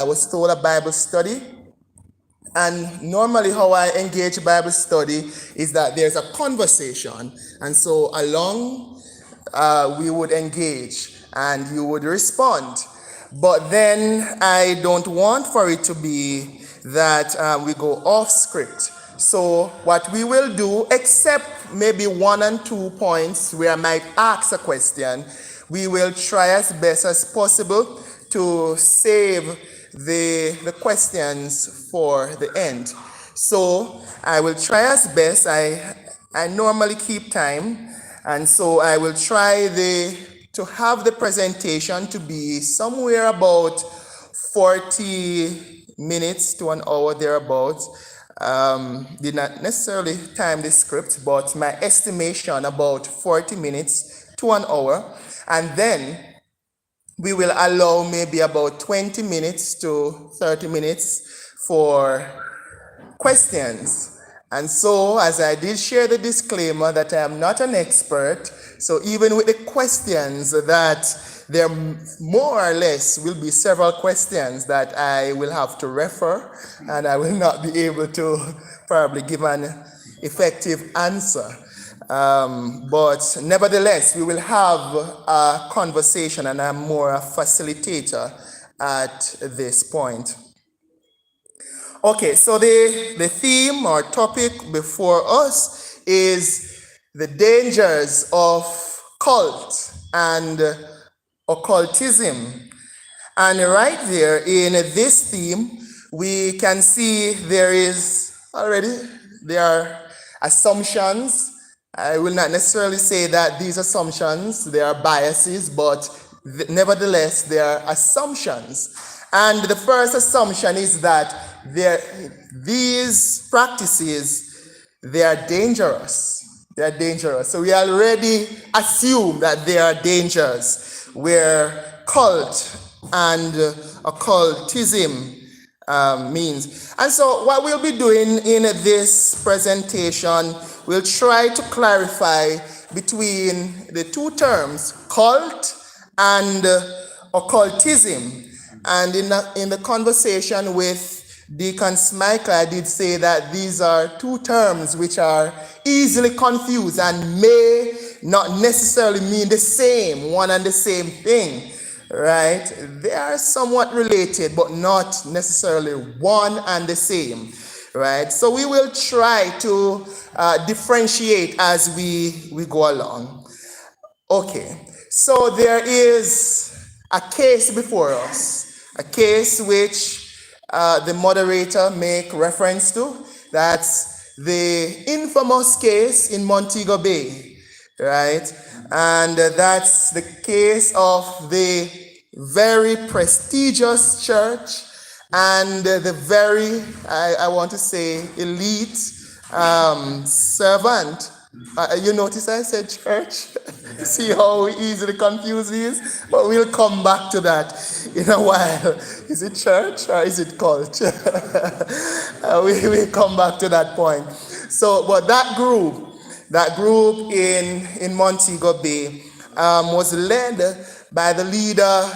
I was told a Bible study. And normally how I engage Bible study is that there's a conversation. And so along we would engage and you would respond. But then I don't want for it to be that we go off script. So what we will do, except maybe 1 and 2 points where I might ask a question, we will try as best as possible to save the questions for the end. So I will try as best. I normally keep time, and so I will try to have the presentation to be somewhere about 40 minutes to an hour thereabouts. Did not necessarily time the script, but my estimation about 40 minutes to an hour, and then we will allow maybe about 20 minutes to 30 minutes for questions. And so, as I did share the disclaimer that I am not an expert, so even with the questions that there more or less will be several questions that I will have to refer, and I will not be able to probably give an effective answer. But nevertheless, we will have a conversation, and I'm more a facilitator at this point. Okay, so the theme or topic before us is the dangers of cult and occultism. And right there in this theme, we can see there are assumptions. I will not necessarily say that these assumptions, they are biases, but nevertheless, they are assumptions. And the first assumption is that these practices, they are dangerous. They are dangerous. So we already assume that they are dangerous, where cult and occultism means. And so what we'll be doing in this presentation, we'll try to clarify between the two terms, cult and occultism. And in the conversation with Deacon Michael, I did say that these are two terms which are easily confused and may not necessarily mean the same, one and the same thing, right? They are somewhat related, but not necessarily one and the same, right? So we will try to differentiate as we go along. Okay, so there is a case before us, a case which the moderator make reference to. That's the infamous case in Montego Bay, right? And that's the case of the very prestigious church and the very, I want to say, elite servant. You notice I said church? See how easily confused he is? But we'll come back to that in a while. Is it church or is it cult? We'll come back to that point. So, but that group in Montego Bay was led by the leader,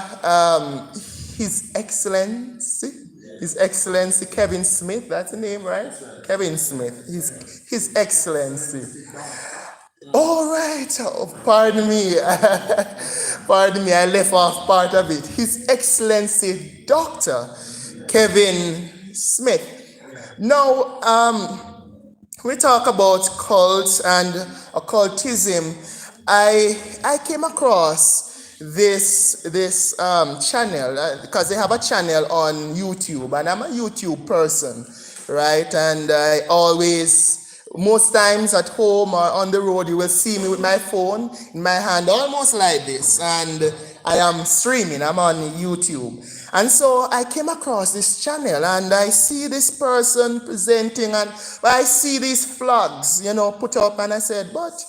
His Excellency Kevin Smith. That's the name, right? Kevin Smith. His Excellency. All right. Oh, pardon me. Pardon me. I left off part of it. His Excellency Dr. Kevin Smith. Now, we talk about cults and occultism. I came across this channel because they have a channel on YouTube, and I'm a YouTube person, right? And I always, most times at home or on the road, you will see me with my phone in my hand, almost like this, and I am streaming. I'm on YouTube. And so I came across this channel, and I see this person presenting, and I see these flags, put up, and I said, but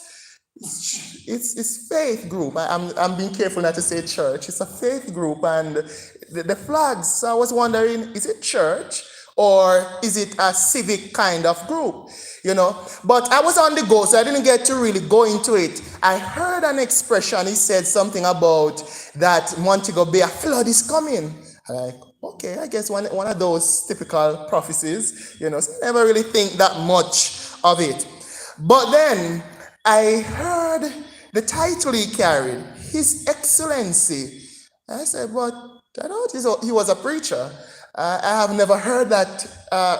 it's faith group. I'm being careful not to say church. It's a faith group, and the flags. So I was wondering, is it church or is it a civic kind of group? But I was on the go, so I didn't get to really go into it. I heard an expression. He said something about that Montego Bay, a flood is coming. I'm like, okay, I guess one of those typical prophecies, so I never really think that much of it. But then I heard the title he carried, His Excellency. I said, but I thought he was a preacher. I have never heard that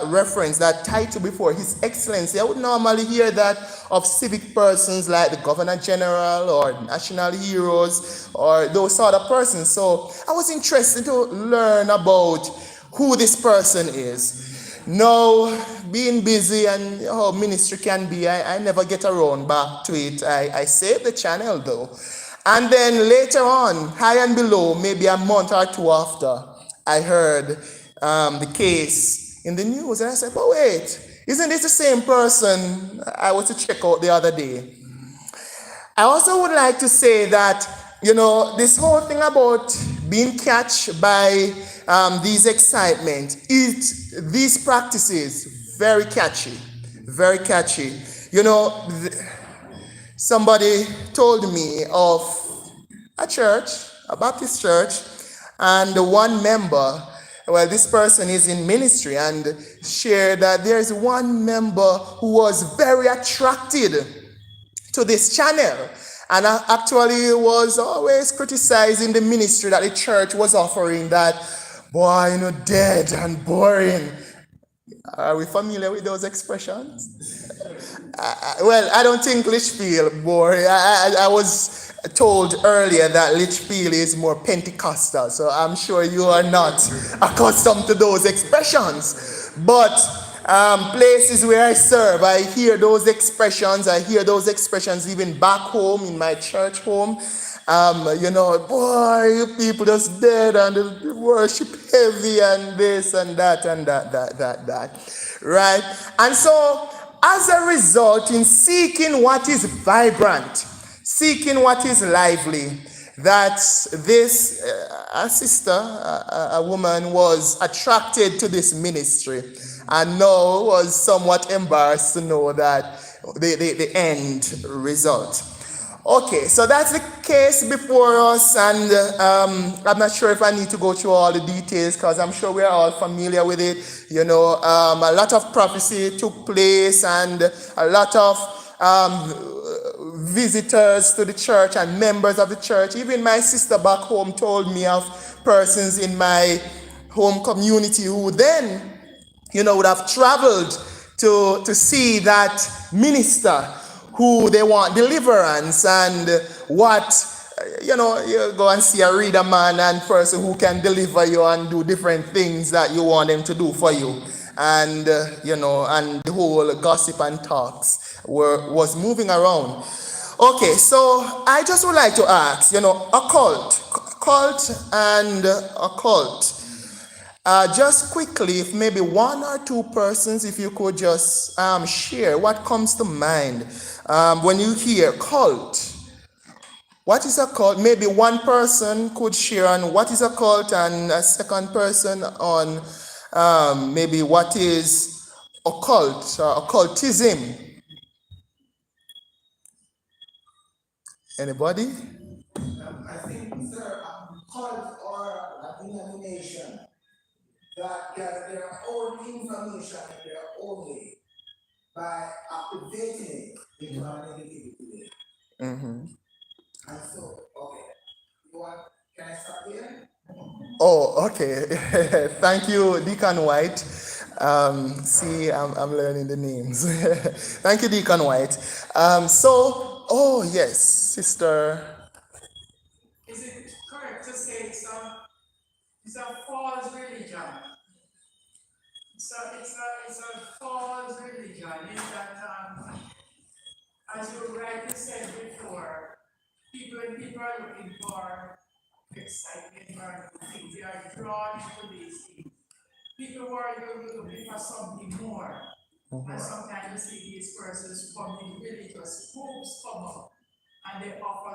reference, that title before, His Excellency. I would normally hear that of civic persons like the Governor General or national heroes or those sort of persons. So I was interested to learn about who this person is. Now, being busy and how ministry can be, I never get around back to it. I saved the channel though. And then later on, high and below, maybe a month or two after, I heard the case in the news. And I said, but wait, isn't this the same person I was to check out the other day? I also would like to say that, this whole thing about being catched by these excitement, these practices, very catchy, very catchy. Somebody told me of a church, a Baptist church, and the one member, well, this person is in ministry, and shared that there's one member who was very attracted to this channel, and actually was always criticizing the ministry that the church was offering, that, boy, dead and boring. Are we familiar with those expressions? Well, I don't think Litchfield boring. I was told earlier that Litchfield is more Pentecostal, so I'm sure you are not accustomed to those expressions. But places where I serve, I hear those expressions. I hear those expressions even back home in my church home. Boy, you people just dead and the worship heavy and this and that and that. Right? And so, as a result, in seeking what is vibrant, seeking what is lively, that this a sister, a woman, was attracted to this ministry, and now was somewhat embarrassed to know that the end result. Okay, so that's the case before us, and I'm not sure if I need to go through all the details, because I'm sure we're all familiar with it. A lot of prophecy took place, and a lot of visitors to the church and members of the church. Even my sister back home told me of persons in my home community who then, would have traveled to see that minister who they want deliverance, and what, you go and see a reader man and person who can deliver you and do different things that you want them to do for you. And, and the whole gossip and talks was moving around. Okay, so I just would like to ask, occult and occult. Just quickly, if maybe one or two persons, if you could just share what comes to mind when you hear cult. What is a cult? Maybe one person could share on what is a cult, and a second person on maybe what is occult, occultism. Anybody? I think, sir, cult or a denomination that get their own information in their own way by activating it into an negativity. Mm-hmm. And so, okay, can I start here? Oh, okay. Thank you, Deacon White. See, I'm learning the names. Thank you, Deacon White. Oh yes, Sister. Is it correct to say it's a false religion? So it's a false religion in that, as you rightly said before, people are looking for excitement or things. They are drawn into these things. People who are looking for something more. And sometimes you see these persons come in religious groups come up, and they offer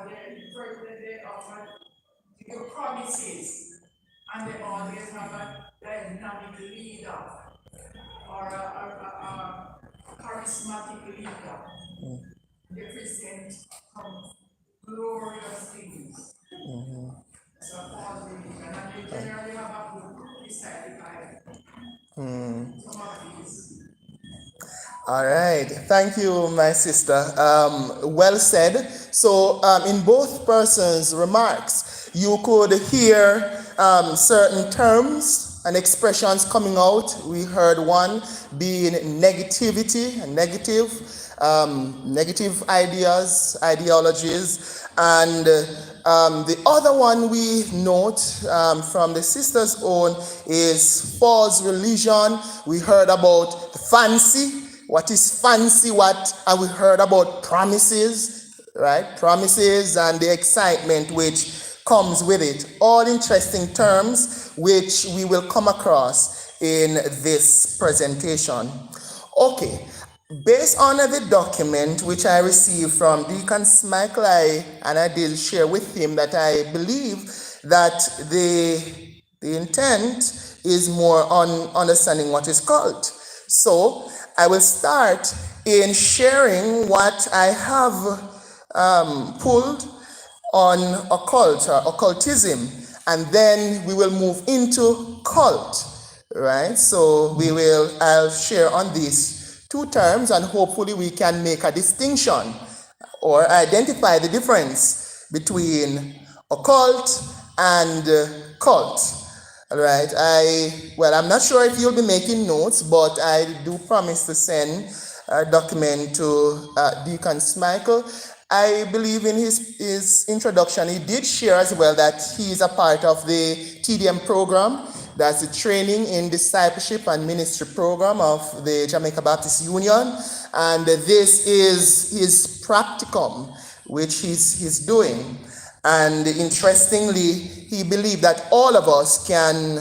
your promises, and they always have a dynamic leader or a charismatic leader. They present some glorious things. It's a false religion, and they generally have a good recited some of these. All right. Thank you, my sister. Well said. So, in both persons' remarks, you could hear certain terms and expressions coming out. We heard one being negativity, negative ideas, ideologies, and the other one we note from the sister's own is false religion. We heard about fancy. What is fancy? And we heard about promises, right? Promises and the excitement which comes with it. All interesting terms which we will come across in this presentation. Okay, based on the document which I received from Deacon Michael, I did share with him that I believe that the intent is more on understanding what is cult. So I will start in sharing what I have pulled on occult or occultism, and then we will move into cult, right? So I'll share on these two terms, and hopefully we can make a distinction or identify the difference between occult and cult. All right. I'm not sure if you'll be making notes, but I do promise to send a document to Deacon Michael. I believe in his introduction, he did share as well that he is a part of the TDM program. That's the Training in Discipleship and Ministry program of the Jamaica Baptist Union. And this is his practicum, which he's doing. And interestingly, he believed that all of us can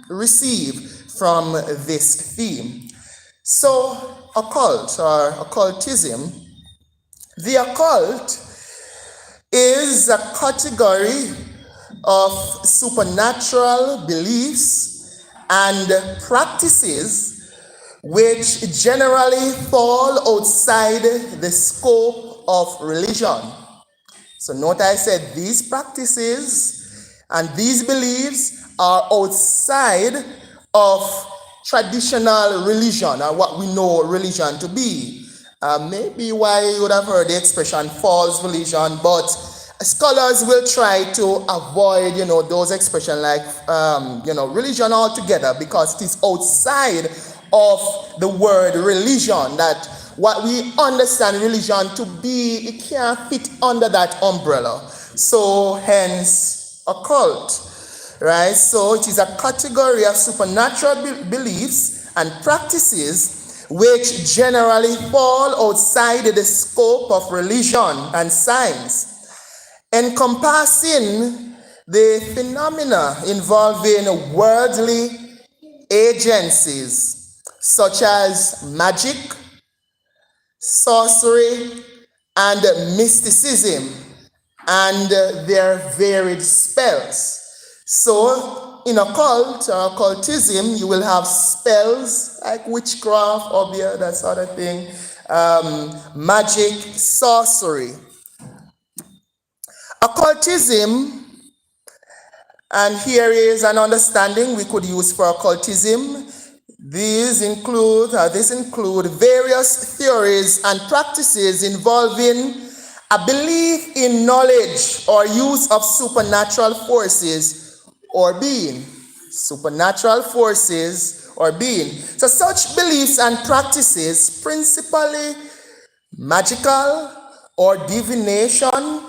receive from this theme. So, occult or occultism, the occult is a category of supernatural beliefs and practices which generally fall outside the scope of religion. So note I said these practices and these beliefs are outside of traditional religion, or what we know religion to be. Maybe why you would have heard the expression false religion, but scholars will try to avoid, those expressions like, religion altogether, because it is outside of the word religion, that what we understand religion to be, it can't fit under that umbrella. So hence, occult, right? So it is a category of supernatural beliefs and practices which generally fall outside the scope of religion and science, encompassing the phenomena involving worldly agencies such as magic, sorcery, and mysticism, and their varied spells. So, in occult or occultism, you will have spells like witchcraft, obia, that sort of thing, magic, sorcery. Occultism, and here is an understanding we could use for occultism. This include various theories and practices involving a belief in knowledge or use of supernatural forces or being. Supernatural forces or being. So such beliefs and practices, principally magical or divination,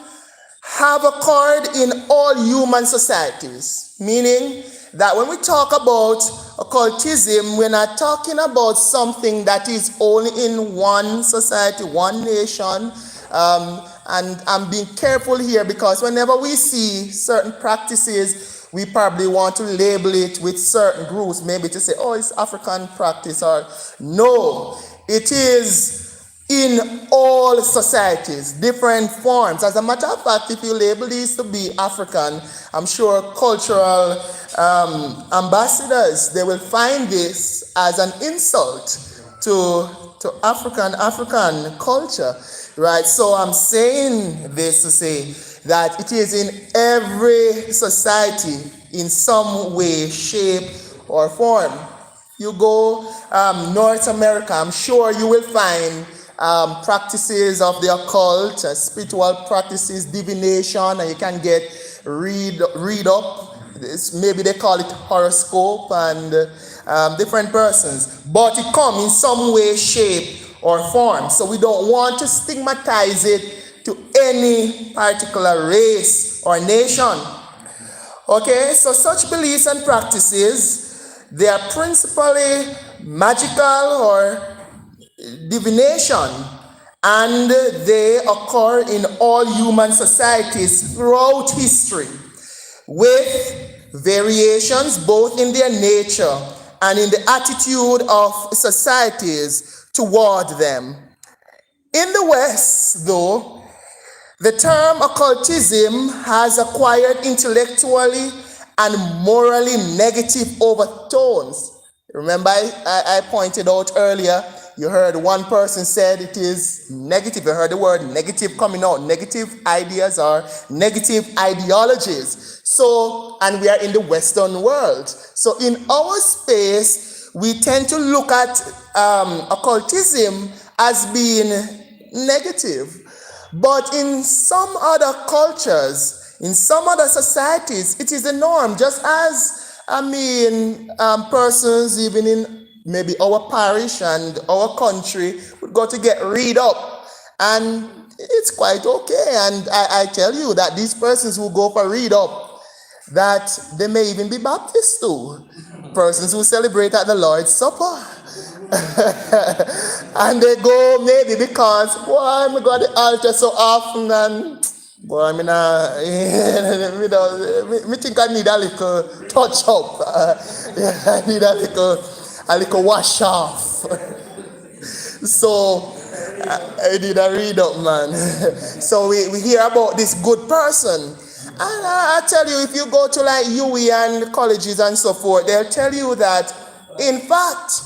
have occurred in all human societies, meaning that when we talk about occultism, we're not talking about something that is only in one society, one nation. And I'm being careful here because whenever we see certain practices, we probably want to label it with certain groups, maybe to say, oh, it's African practice, or no, it is in all societies, different forms. As a matter of fact, if you label these to be African, I'm sure cultural ambassadors, they will find this as an insult to African culture, right? So I'm saying this to say that it is in every society in some way, shape, or form. You go North America, I'm sure you will find practices of the occult, spiritual practices, divination, and you can read up. Maybe they call it horoscope and different persons, but it comes in some way, shape, or form. So we don't want to stigmatize it to any particular race or nation. Okay, so such beliefs and practices, they are principally magical or divination, and they occur in all human societies throughout history, with variations both in their nature and in the attitude of societies toward them. In the West, though, the term occultism has acquired intellectually and morally negative overtones. Remember, I pointed out earlier, you heard one person said it is negative. You heard the word negative coming out. Negative ideas are negative ideologies. So, and we are in the Western world. So in our space, we tend to look at occultism as being negative. But in some other cultures, in some other societies, it is the norm. Just as, persons even in maybe our parish and our country would go to get read up. And it's quite okay. And I tell you that these persons who go for read up, that they may even be Baptists too. Persons who celebrate at the Lord's Supper. And they go maybe because, boy, I go to the altar so often and boy, I think I need a little touch up. I need a little wash off. So I did a read up, man. So we hear about this good person. And I tell you, if you go to like UE and colleges and so forth, they'll tell you that, in fact,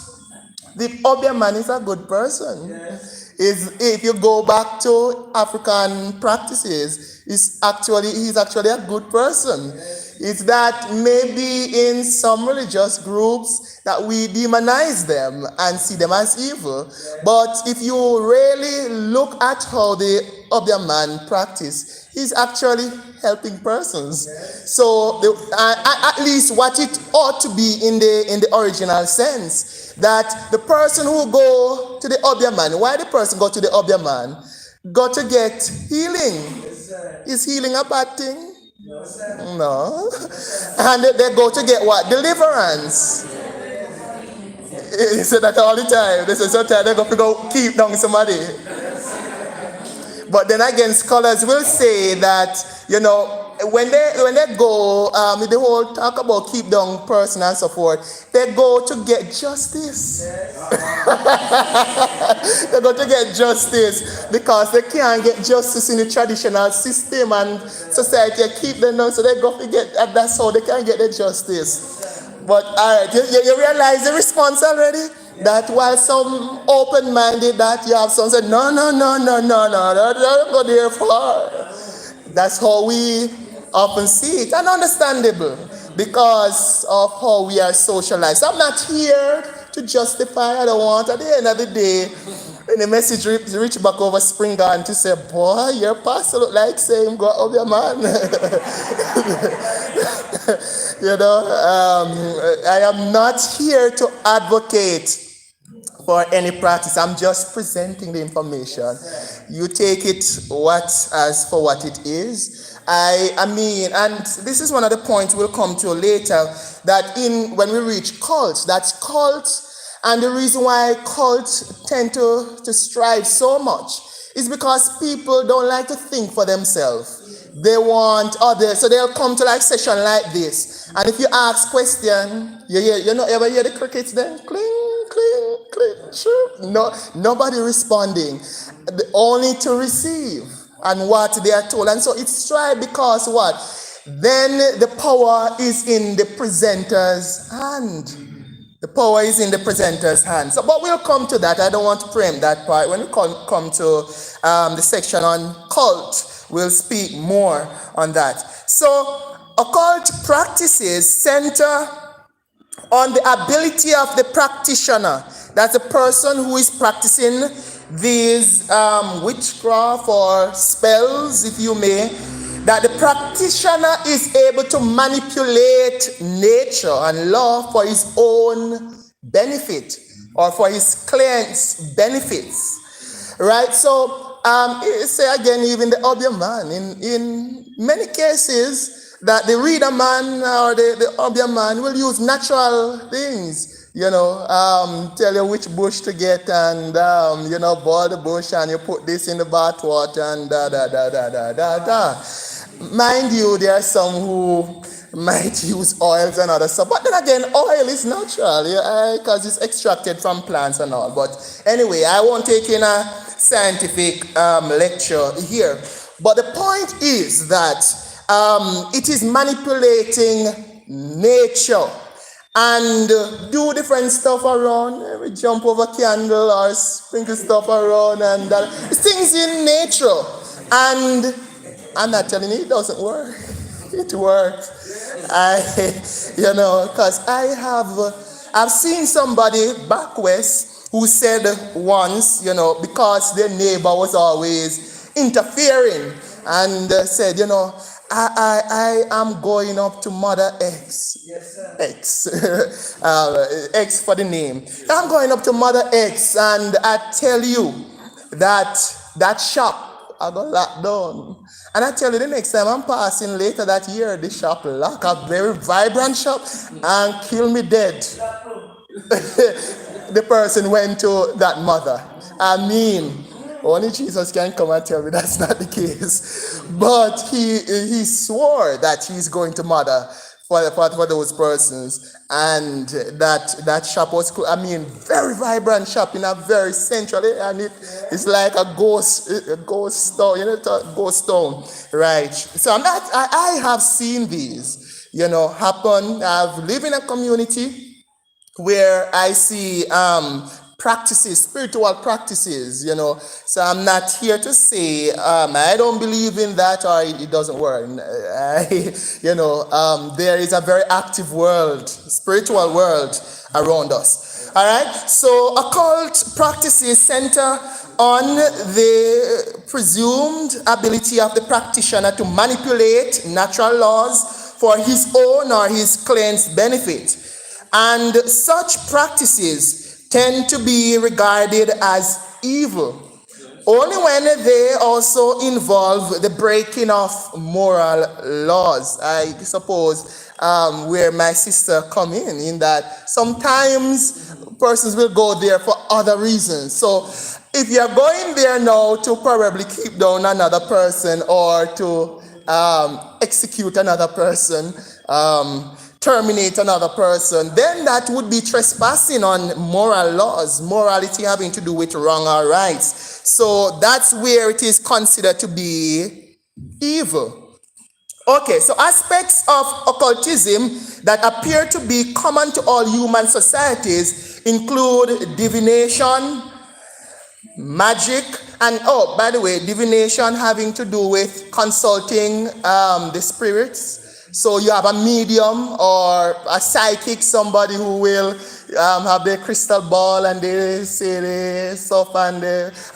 the Obeah man is a good person. Yes. If you go back to African practices, he's actually a good person. Yes. It's that maybe in some religious groups that we demonize them and see them as evil. Yes. But if you really look at how the Obeah man practice, he's actually helping persons. Yes. So at least what it ought to be in the original sense. That the person who go to the Obeah man, why the person go to the Obeah man? Got to get healing. Yes, is healing a bad thing? No, sir. No. And they go to get what? Deliverance. He said that all the time. They say sometimes they go keep down somebody. But then again, scholars will say that, when they go, the whole talk about keep down person and so forth, they go to get justice. Yes. They go to get justice because they can't get justice in the traditional system and society keep them down, so they go to get, and that's how they can get the justice. But all right, you realize the response already? That while some open-minded, that you have some say, no, don't go there far. That's how we often see it, and understandable because of how we are socialized. So I'm not here to justify. I don't want at the end of the day when the message reach back over Springard to say, boy, your pastor look like same go up your man. I am not here to advocate for any practice. I'm just presenting the information. You take it as for what it is. I mean, and this is one of the points we'll come to later, that when we reach cults, that's cults, and the reason why cults tend to strive so much is because people don't like to think for themselves. They want others, so they'll come to like session like this, and if you ask question, you ever hear the crickets then? Cling, cling, cling, sure. No, nobody responding, only to receive and what they are told. And so it's strive because what? Then the power is in the presenter's hand. The power is in the presenter's hand. So, but we'll come to that. I don't want to preempt that part. When we come to the section on cult, will speak more on that. So occult practices center on the ability of the practitioner. That's the person who is practicing these witchcraft or spells, if you may, that the practitioner is able to manipulate nature and law for his own benefit or for his client's benefits. Right? So, say again, even the Obeah man, in many cases, that the reader man or the Obeah man will use natural things, tell you which bush to get and, boil the bush and you put this in the bath water and da da da da da da da. Mind you, there are some who might use oils and other stuff, but then again, oil is natural, because it's extracted from plants and all. But anyway, I won't take in a scientific lecture here. But the point is that it is manipulating nature and do different stuff around, maybe jump over candle or sprinkle stuff around and things in nature. And I'm not telling you it doesn't work. It works. Because I've seen somebody back west who said once, because their neighbor was always interfering and said, I am going up to Mother X. Yes, sir. X. X for the name. I'm going up to Mother X and I tell you that shop I got locked down. And I tell you the next time I'm passing later that year, the shop lock, a very vibrant shop, and kill me dead. The person went to that mother. I mean, only Jesus can come and tell me that's not the case. But he swore that he's going to mother for those persons. And that shop was, very vibrant shop in a very central area, and it's like a ghost town, ghost town, right? So I have seen these, happen. I've lived in a community where I see practices, spiritual practices, So I'm not here to say I don't believe in that or it doesn't work. There is a very active world, spiritual world around us. All right. So occult practices center on the presumed ability of the practitioner to manipulate natural laws for his own or his client's benefit. And such practices tend to be regarded as evil only when they also involve the breaking of moral laws. I suppose where my sister come in that sometimes persons will go there for other reasons. So if you're going there now to probably keep down another person or to execute another person, terminate another person, then that would be trespassing on moral laws, morality having to do with wrong or rights. So that's where it is considered to be evil. Okay, so aspects of occultism that appear to be common to all human societies include divination, magic, and by the way, divination having to do with consulting the spirits. So you have a medium or a psychic, somebody who will have their crystal ball and they say the stuff and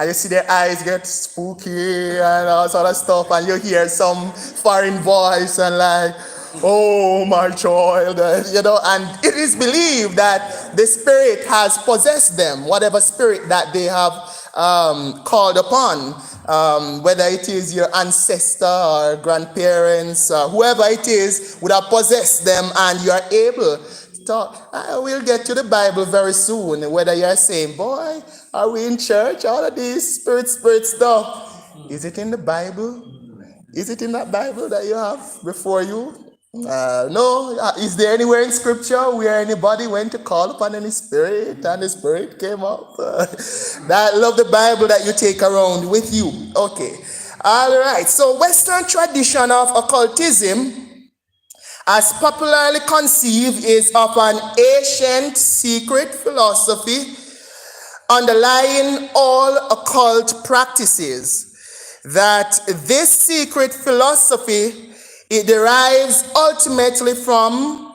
you see their eyes get spooky and all sort of stuff, and you hear some foreign voice and like, oh my child, and it is believed that the spirit has possessed them, whatever spirit that they have called upon. Whether it is your ancestor or grandparents, whoever it is would have possessed them, and you are able to talk. I will get to the Bible very soon, whether you're saying, boy, are we in church? All of these spirit stuff. Is it in the Bible? Is it in that Bible that you have before you? No. Is there anywhere in scripture where anybody went to call upon any spirit and the spirit came up? I love the Bible that you take around with you. Okay. All right. So Western tradition of occultism, as popularly conceived, is of an ancient secret philosophy underlying all occult practices. that this secret philosophy, it derives ultimately from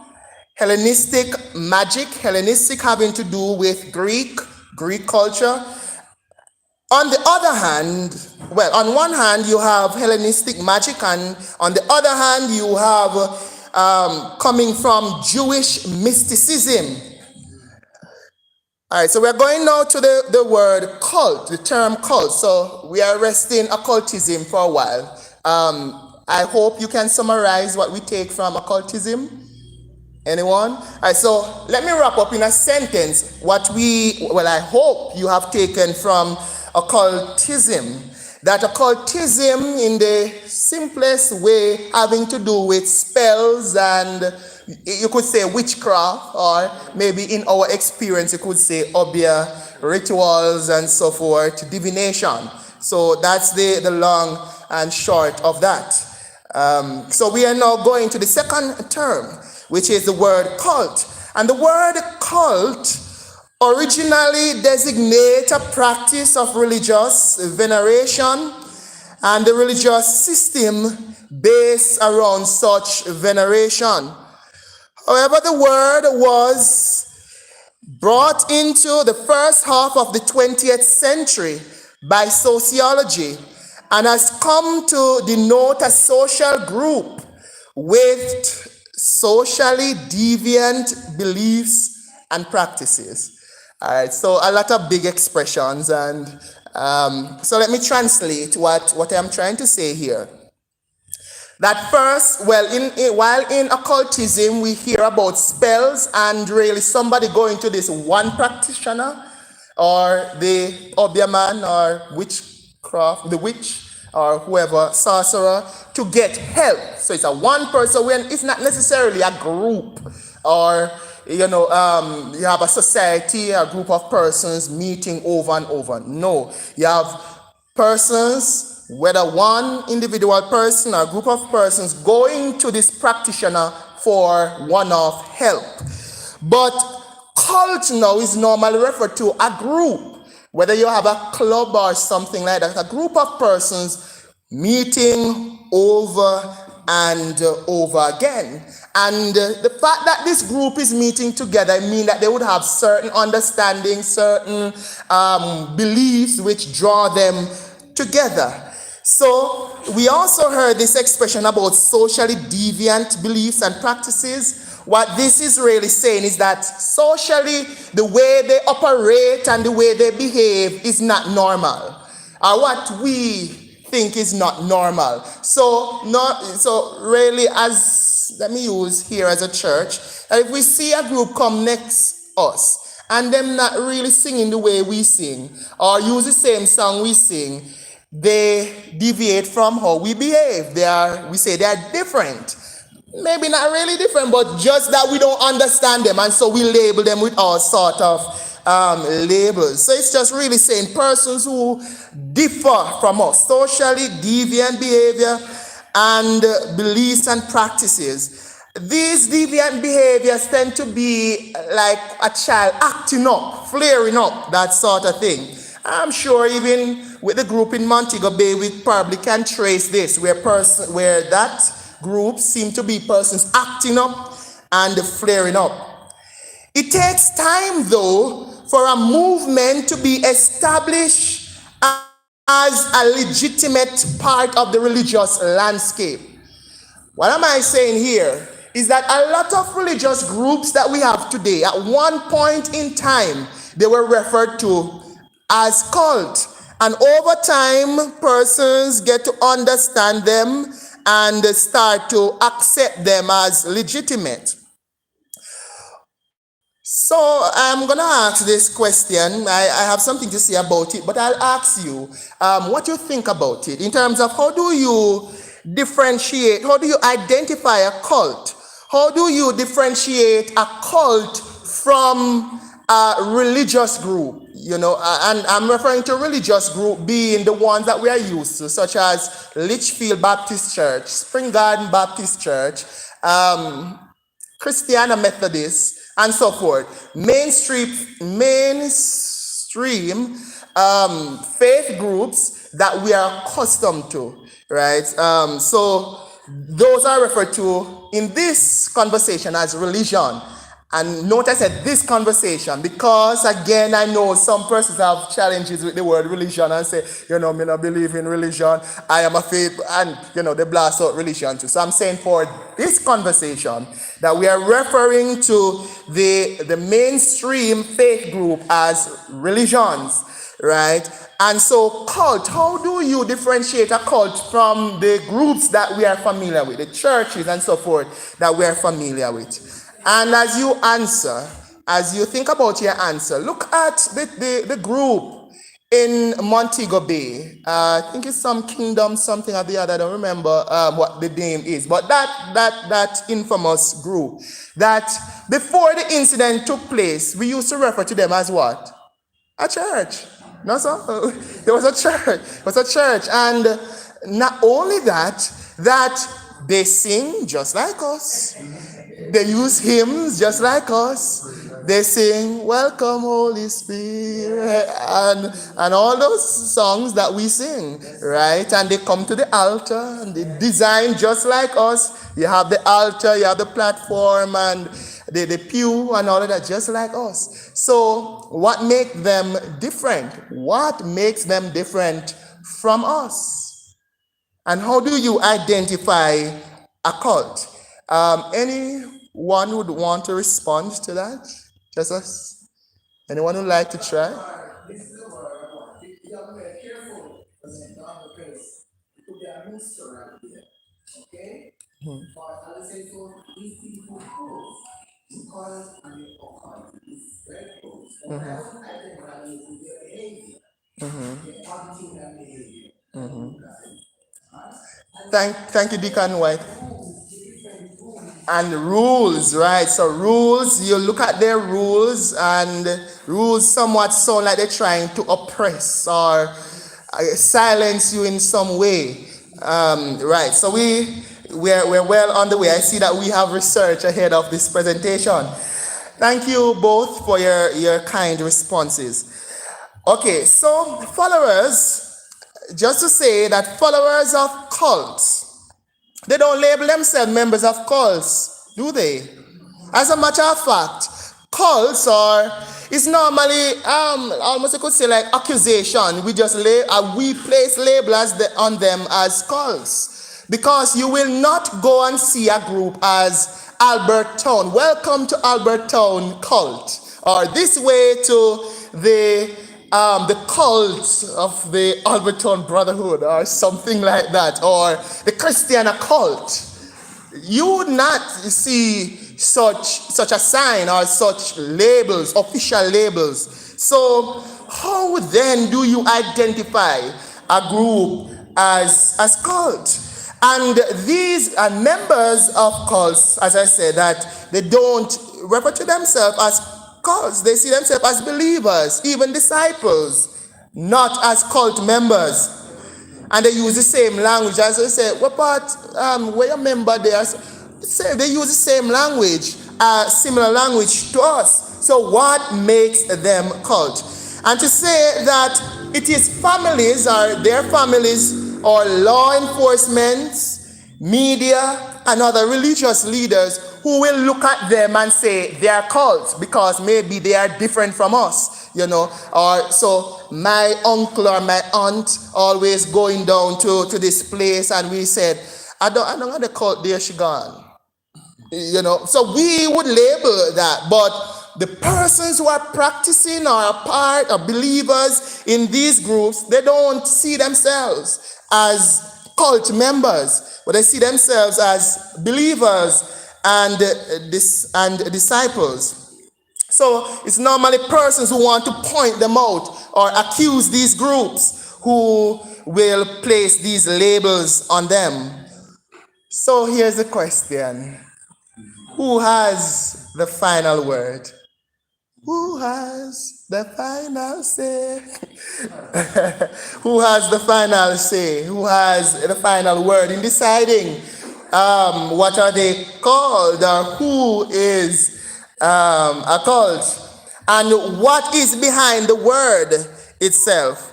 Hellenistic magic, Hellenistic having to do with Greek culture. On the other hand, well, on one hand, you have Hellenistic magic, and on the other hand, you have coming from Jewish mysticism. All right, so we're going now to the word cult, the term cult. So we are resting occultism for a while. I hope you can summarize what we take from occultism. Anyone? All right, so let me wrap up in a sentence what I hope you have taken from occultism. That occultism, in the simplest way, having to do with spells and you could say witchcraft, or maybe in our experience, you could say obia, rituals and so forth, divination. So that's the long and short of that. So we are now going to the second term, which is the word cult. And the word cult originally designates a practice of religious veneration and the religious system based around such veneration. However, the word was brought into the first half of the 20th century by sociology and has come to denote a social group with socially deviant beliefs and practices. All right, so a lot of big expressions, and so let me translate what I'm trying to say here. That first, while in occultism we hear about spells and really somebody going to this one practitioner or the obeah or witchcraft, the witch or whoever, sorcerer, to get help. So it's a one person, when it's not necessarily a group or you have a society, a group of persons meeting over and over. No, you have persons, whether one individual person or a group of persons, going to this practitioner for one-off help. But cult now is normally referred to a group, whether you have a club or something like that, a group of persons meeting over and over again. And the fact that this group is meeting together means that they would have certain understanding, certain beliefs which draw them together. So we also heard this expression about socially deviant beliefs and practices. What this is really saying is that socially, the way they operate and the way they behave is not normal, or what we think is not normal. So really, as let me use here as a church, if we see a group come next us and them not really singing the way we sing or use the same song we sing, they deviate from how we behave. We say they are different. Maybe not really different, but just that we don't understand them, and so we label them with all sort of labels. So it's just really saying persons who differ from us, socially deviant behavior and beliefs and practices. These deviant behaviors tend to be like a child acting up, flaring up, that sort of thing. I'm sure even with the group in Montego Bay, we probably can trace this, where that group seem to be persons acting up and flaring up. It takes time, though, for a movement to be established as a legitimate part of the religious landscape. What am I saying here? Is that a lot of religious groups that we have today, at one point in time, they were referred to as cult. And over time, persons get to understand them and start to accept them as legitimate. So I'm going to ask this question. I have something to say about it, but I'll ask you what you think about it in terms of how do you differentiate, how do you identify a cult? How do you differentiate a cult from a religious group? And I'm referring to religious group being the ones that we are used to, such as Litchfield Baptist Church, Spring Garden Baptist Church, Christiana Methodist, and so forth. Mainstream mainstream faith groups that we are accustomed to, right? So those are referred to in this conversation as religion. And notice that this conversation, because again, I know some persons have challenges with the word religion and say, me not believe in religion. I am a faith, and they blast out religion too. So I'm saying for this conversation that we are referring to the mainstream faith group as religions, right? And so cult, how do you differentiate a cult from the groups that we are familiar with, the churches and so forth that we are familiar with? And as you answer, as you think about your answer, look at the group in Montego Bay. I think it's some kingdom, something or the other. I don't remember what the name is. But that infamous group that before the incident took place, we used to refer to them as what? A church. No, sir? There was a church. It was a church. And not only that they sing just like us. They use hymns just like us. They sing, "Welcome, Holy Spirit," and all those songs that we sing, right? And they come to the altar, and they design just like us. You have the altar, you have the platform, and the pew, and all of that, just like us. So, what makes them different? What makes them different from us? And how do you identify a cult? Anyone would want to respond to that? Just us? Anyone would like to try? This is the word I want. You have to be very careful because it could be a mixture right here. Okay? But as I say, so these people close because and the occult is very close. And I don't identify it with their behavior. The acting and behavior. Thank you, Deacon White. And rules, right? So rules, you look at their rules, and rules somewhat sound like they're trying to oppress or silence you in some way, right? So we're well on the way. I see that we have research ahead of this presentation. Thank you both for your kind responses. Okay, so followers, just to say that followers of cults, they don't label themselves members of cults, do they? As a matter of fact, cults is normally almost you could say like accusation. We just we place labels on them as cults, because you will not go and see a group as Albert Town. Welcome to Albert Town cult, or this way to the cult of the Alberton Brotherhood, or something like that, or the Christian cult. You would not see such a sign or such labels, official labels. So how then do you identify a group as cult? And these are members of cults, as I said, that they don't refer to themselves as cults. They see themselves as believers, even disciples, not as cult members. And they use the same language. As I say, what part, where your member there? They use the same language, similar language to us. So what makes them cult? And to say that it is families, or their families, or law enforcement, media, and other religious leaders who will look at them and say they are cults because maybe they are different from us, or so my uncle or my aunt always going down to this place, and we said, I don't know the cult there, she gone. So we would label that, but the persons who are practicing or are part of believers in these groups, they don't see themselves as cult members, but they see themselves as believers and disciples. So it's normally persons who want to point them out or accuse these groups who will place these labels on them. So here's the question. Who has the final word? Who has the final say? Who has the final say? Who has the final word in deciding what are they called, or who is a cult? and what is behind the word itself.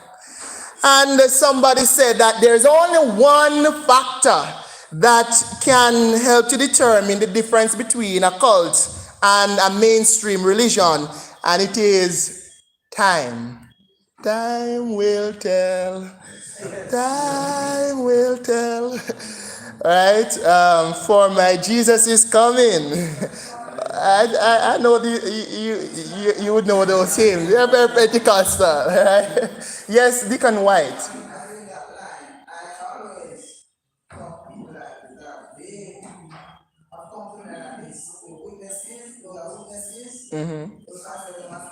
And somebody said that there's only one factor that can help to determine the difference between a cult and a mainstream religion, and it is time. Time will tell. Time will tell. Right? For my Jesus is coming. I know you would know those hymns. They're very Pentecostal, right? Yes, Deacon White. I think that line, I always tell people that they have come to me like this. The witnesses, those are witnesses, those are them as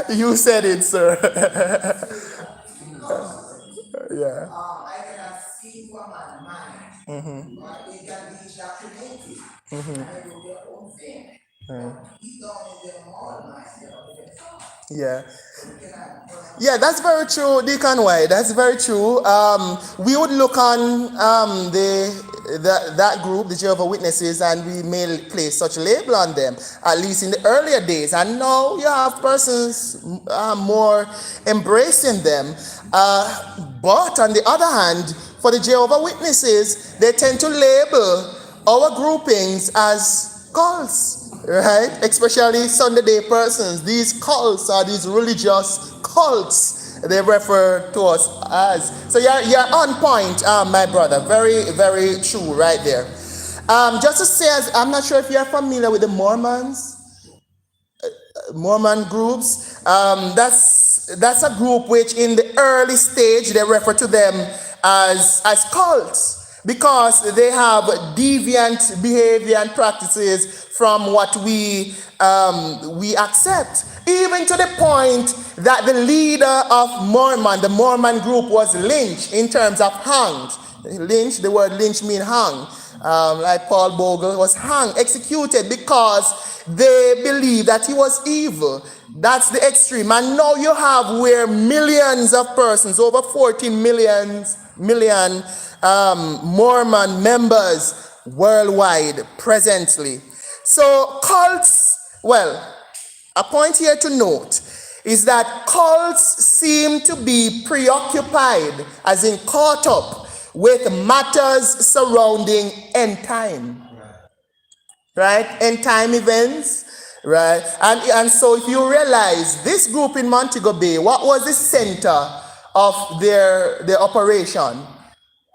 hot. You said it, sir. Because Yeah. I cannot see from my mind, but they can be indoctrinated and they do their own thing. He don't need them all myself. Yeah. You cannot. Yeah, that's very true, Deacon White. That's very true. We would look on that group, the Jehovah Witnesses, and we may place such a label on them, at least in the earlier days. And now you have persons more embracing them. But on the other hand, for the Jehovah Witnesses, they tend to label our groupings as cults. Right? Especially Sunday day persons. These cults are these religious cults they refer to us as. So you're on point, my brother. Very, very true right there. Just to say, I'm not sure if you're familiar with the Mormon groups. That's a group which in the early stage they refer to them as cults, because they have deviant behavior and practices from what we accept, even to the point that the leader of the Mormon group, was lynched, in terms of hanged. Lynch, the word lynch means hung. Like Paul Bogle was hung, executed, because they believe that he was evil. That's the extreme. And now you have where millions of persons, over 14 million Mormon members worldwide presently. So cults, well, a point here to note is that cults seem to be preoccupied, as in caught up, with matters surrounding end time. Right? End time events. Right? And so if you realize, this group in Montego Bay, what was the center of their operation?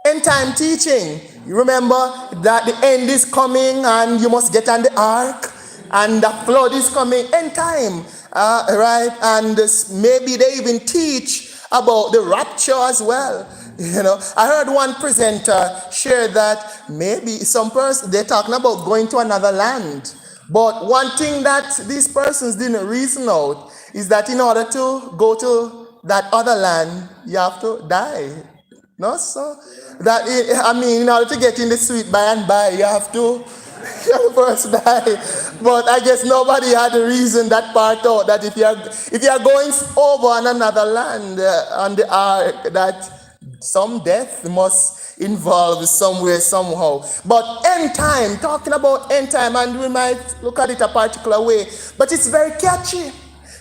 End time teaching. You remember that the end is coming and you must get on the ark, and the flood is coming. End time. Right? And maybe they even teach about the rapture as well. You know, I heard one presenter share that maybe some person, they're talking about going to another land. But one thing that these persons didn't reason out is that in order to go to that other land, you have to die. No, so that in order to get in the sweet by and by, you have to first die. But I guess nobody had to reason that part out. That if you are going over on another land on the ark, that some death must involve somewhere, somehow. But end time, talking about end time, and we might look at it a particular way, but it's very catchy,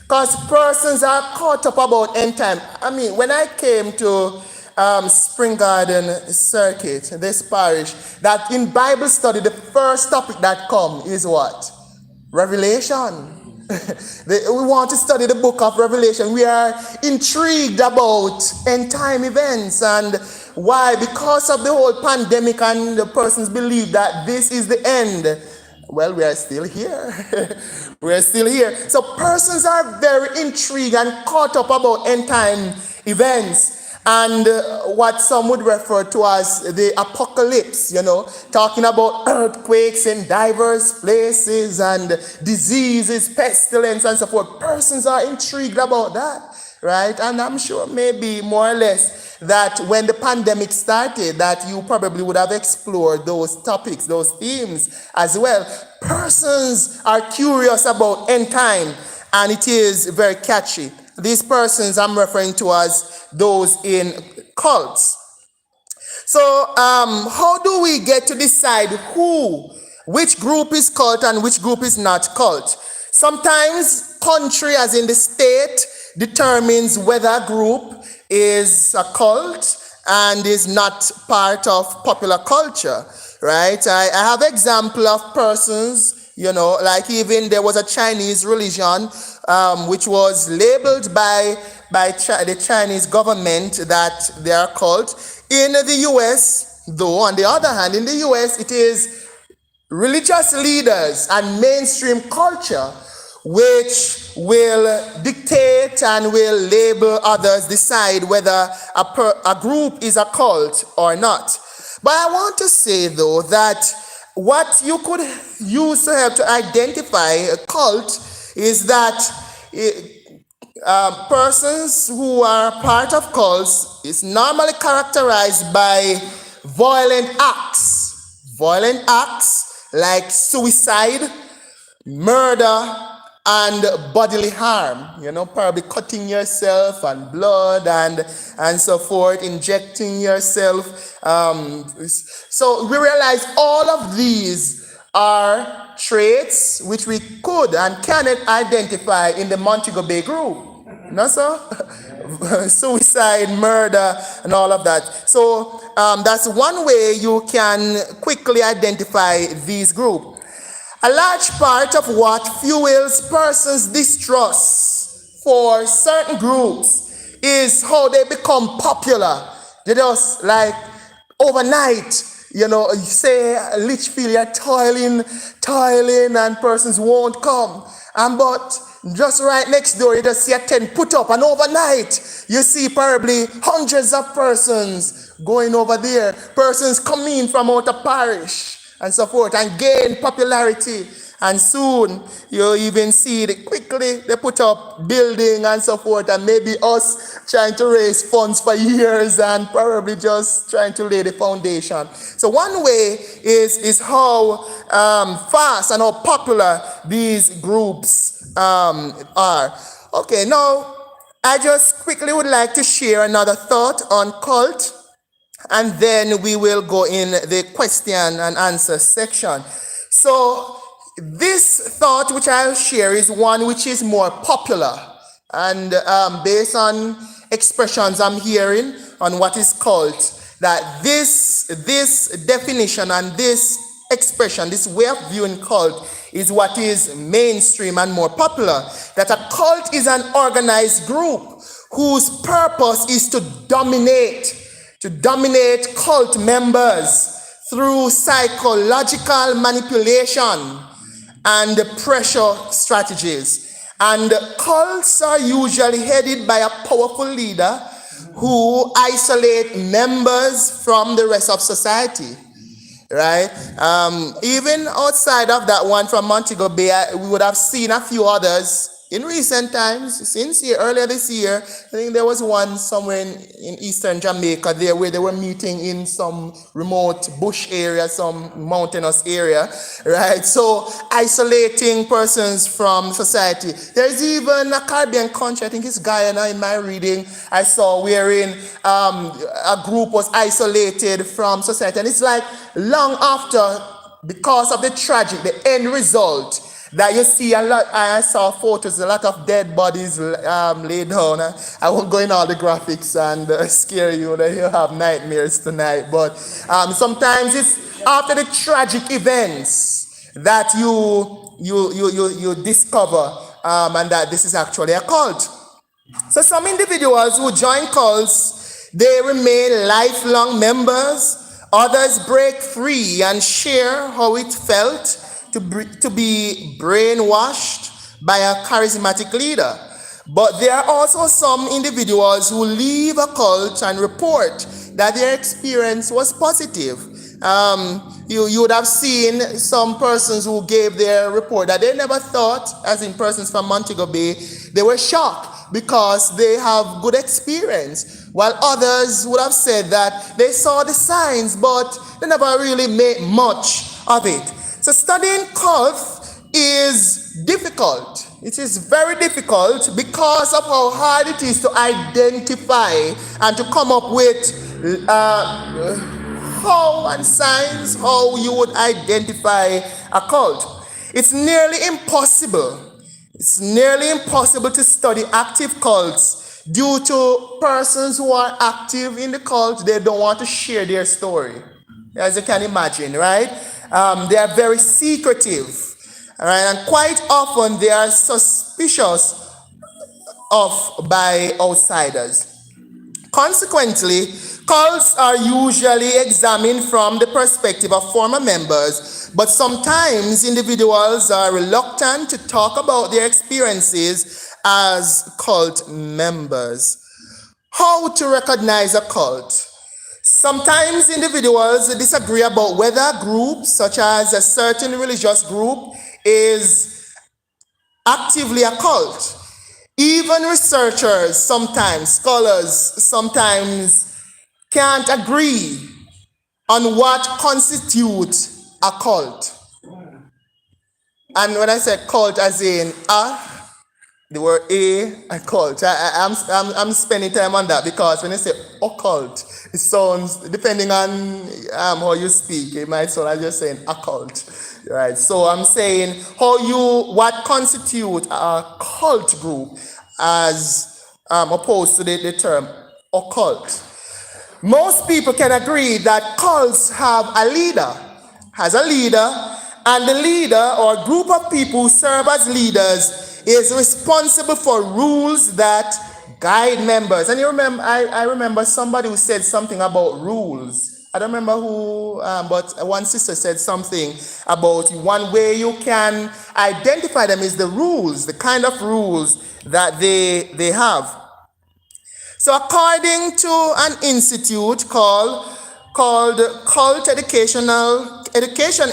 because persons are caught up about end time. I mean, when I came to Spring Garden Circuit, this parish, that in Bible study, the first topic that comes is what? Revelation. We want to study the book of Revelation. We are intrigued about end time events. And why? Because of the whole pandemic, and the persons believe that this is the end. Well, we are still here. We are still here. So persons are very intrigued and caught up about end time events. And what some would refer to as the apocalypse, talking about earthquakes in diverse places and diseases, pestilence, and so forth. Persons are intrigued about that, right? And I'm sure maybe more or less that when the pandemic started, that you probably would have explored those topics, those themes as well. Persons are curious about end time, and it is very catchy. These persons I'm referring to as those in cults. So how do we get to decide which group is cult and which group is not cult? Sometimes country, as in the state, determines whether a group is a cult and is not part of popular culture, right? I have example of persons, like even there was a Chinese religion which was labeled by the Chinese government that they are cult. In the US, though, on the other hand, in the US, it is religious leaders and mainstream culture which will dictate and will label others, decide whether a group is a cult or not. But I want to say, though, that what you could use to help to identify a cult is that persons who are part of cults is normally characterized by violent acts like suicide, murder, and bodily harm, probably cutting yourself and blood and so forth, injecting yourself. So we realize all of these are traits which we could and can identify in the Montego Bay group. No, sir? Suicide, murder, and all of that. So that's one way you can quickly identify these groups. A large part of what fuels persons' distrust for certain groups is how they become popular. They just like overnight, you say Litchfield, you're toiling, and persons won't come. But just right next door, you just see a tent put up, and overnight, you see probably hundreds of persons going over there, persons coming from out of parish, and so forth, and gain popularity. And soon, you even see it quickly, they put up building and so forth, and maybe us trying to raise funds for years and probably just trying to lay the foundation. So one way is how fast and how popular these groups are. Okay, now, I just quickly would like to share another thought on cult, and then we will go in the question and answer section. So this thought which I'll share is one which is more popular, and based on expressions I'm hearing on what is cult, that this definition and this expression, this way of viewing cult is what is mainstream and more popular. That a cult is an organized group whose purpose is to dominate cult members through psychological manipulation and pressure strategies. And cults are usually headed by a powerful leader who isolate members from the rest of society. Right? Even outside of that one from Montego Bay, we would have seen a few others in recent times, earlier this year. I think there was one somewhere in eastern Jamaica there where they were meeting in some remote bush area, some mountainous area, right? So isolating persons from society. There's even a Caribbean country, I think it's Guyana in my reading, I saw wherein a group was isolated from society. And it's like long after, because of the tragic, the end result, that you see a lot. I saw photos, a lot of dead bodies laid down. I won't go in all the graphics and scare you that you have nightmares tonight. But sometimes it's after the tragic events that you discover and that this is actually a cult. So some individuals who join cults, they remain lifelong members. Others break free and share how it felt to be brainwashed by a charismatic leader. But there are also some individuals who leave a cult and report that their experience was positive. You would have seen some persons who gave their report that they never thought, as in persons from Montego Bay, they were shocked because they have good experience, while others would have said that they saw the signs, but they never really made much of it. So studying cult is difficult. It is very difficult because of how hard it is to identify and to come up with how and signs how you would identify a cult. It's nearly impossible It's nearly impossible to study active cults due to persons who are active in the cult, they don't want to share their story, as you can imagine, right? They are very secretive, all right? And quite often they are suspicious of by outsiders. Consequently, cults are usually examined from the perspective of former members, but sometimes individuals are reluctant to talk about their experiences as cult members. How to recognize a cult? Sometimes individuals disagree about whether a group, such as a certain religious group, is actively a cult. Even researchers sometimes, scholars sometimes can't agree on what constitutes a cult. And when I say cult, as in the word a and cult, I'm spending time on that because when I say occult, it sounds, depending on how you speak, it might sound like you're saying occult, right? So I'm saying what constitutes a cult group as opposed to the term occult. Most people can agree that cults have a leader, and the leader or group of people who serve as leaders is responsible for rules that guide members. And you remember, I remember somebody who said something about rules. I don't remember who, but one sister said something about one way you can identify them is the rules, the kind of rules that they have. So according to an institute called Cult Education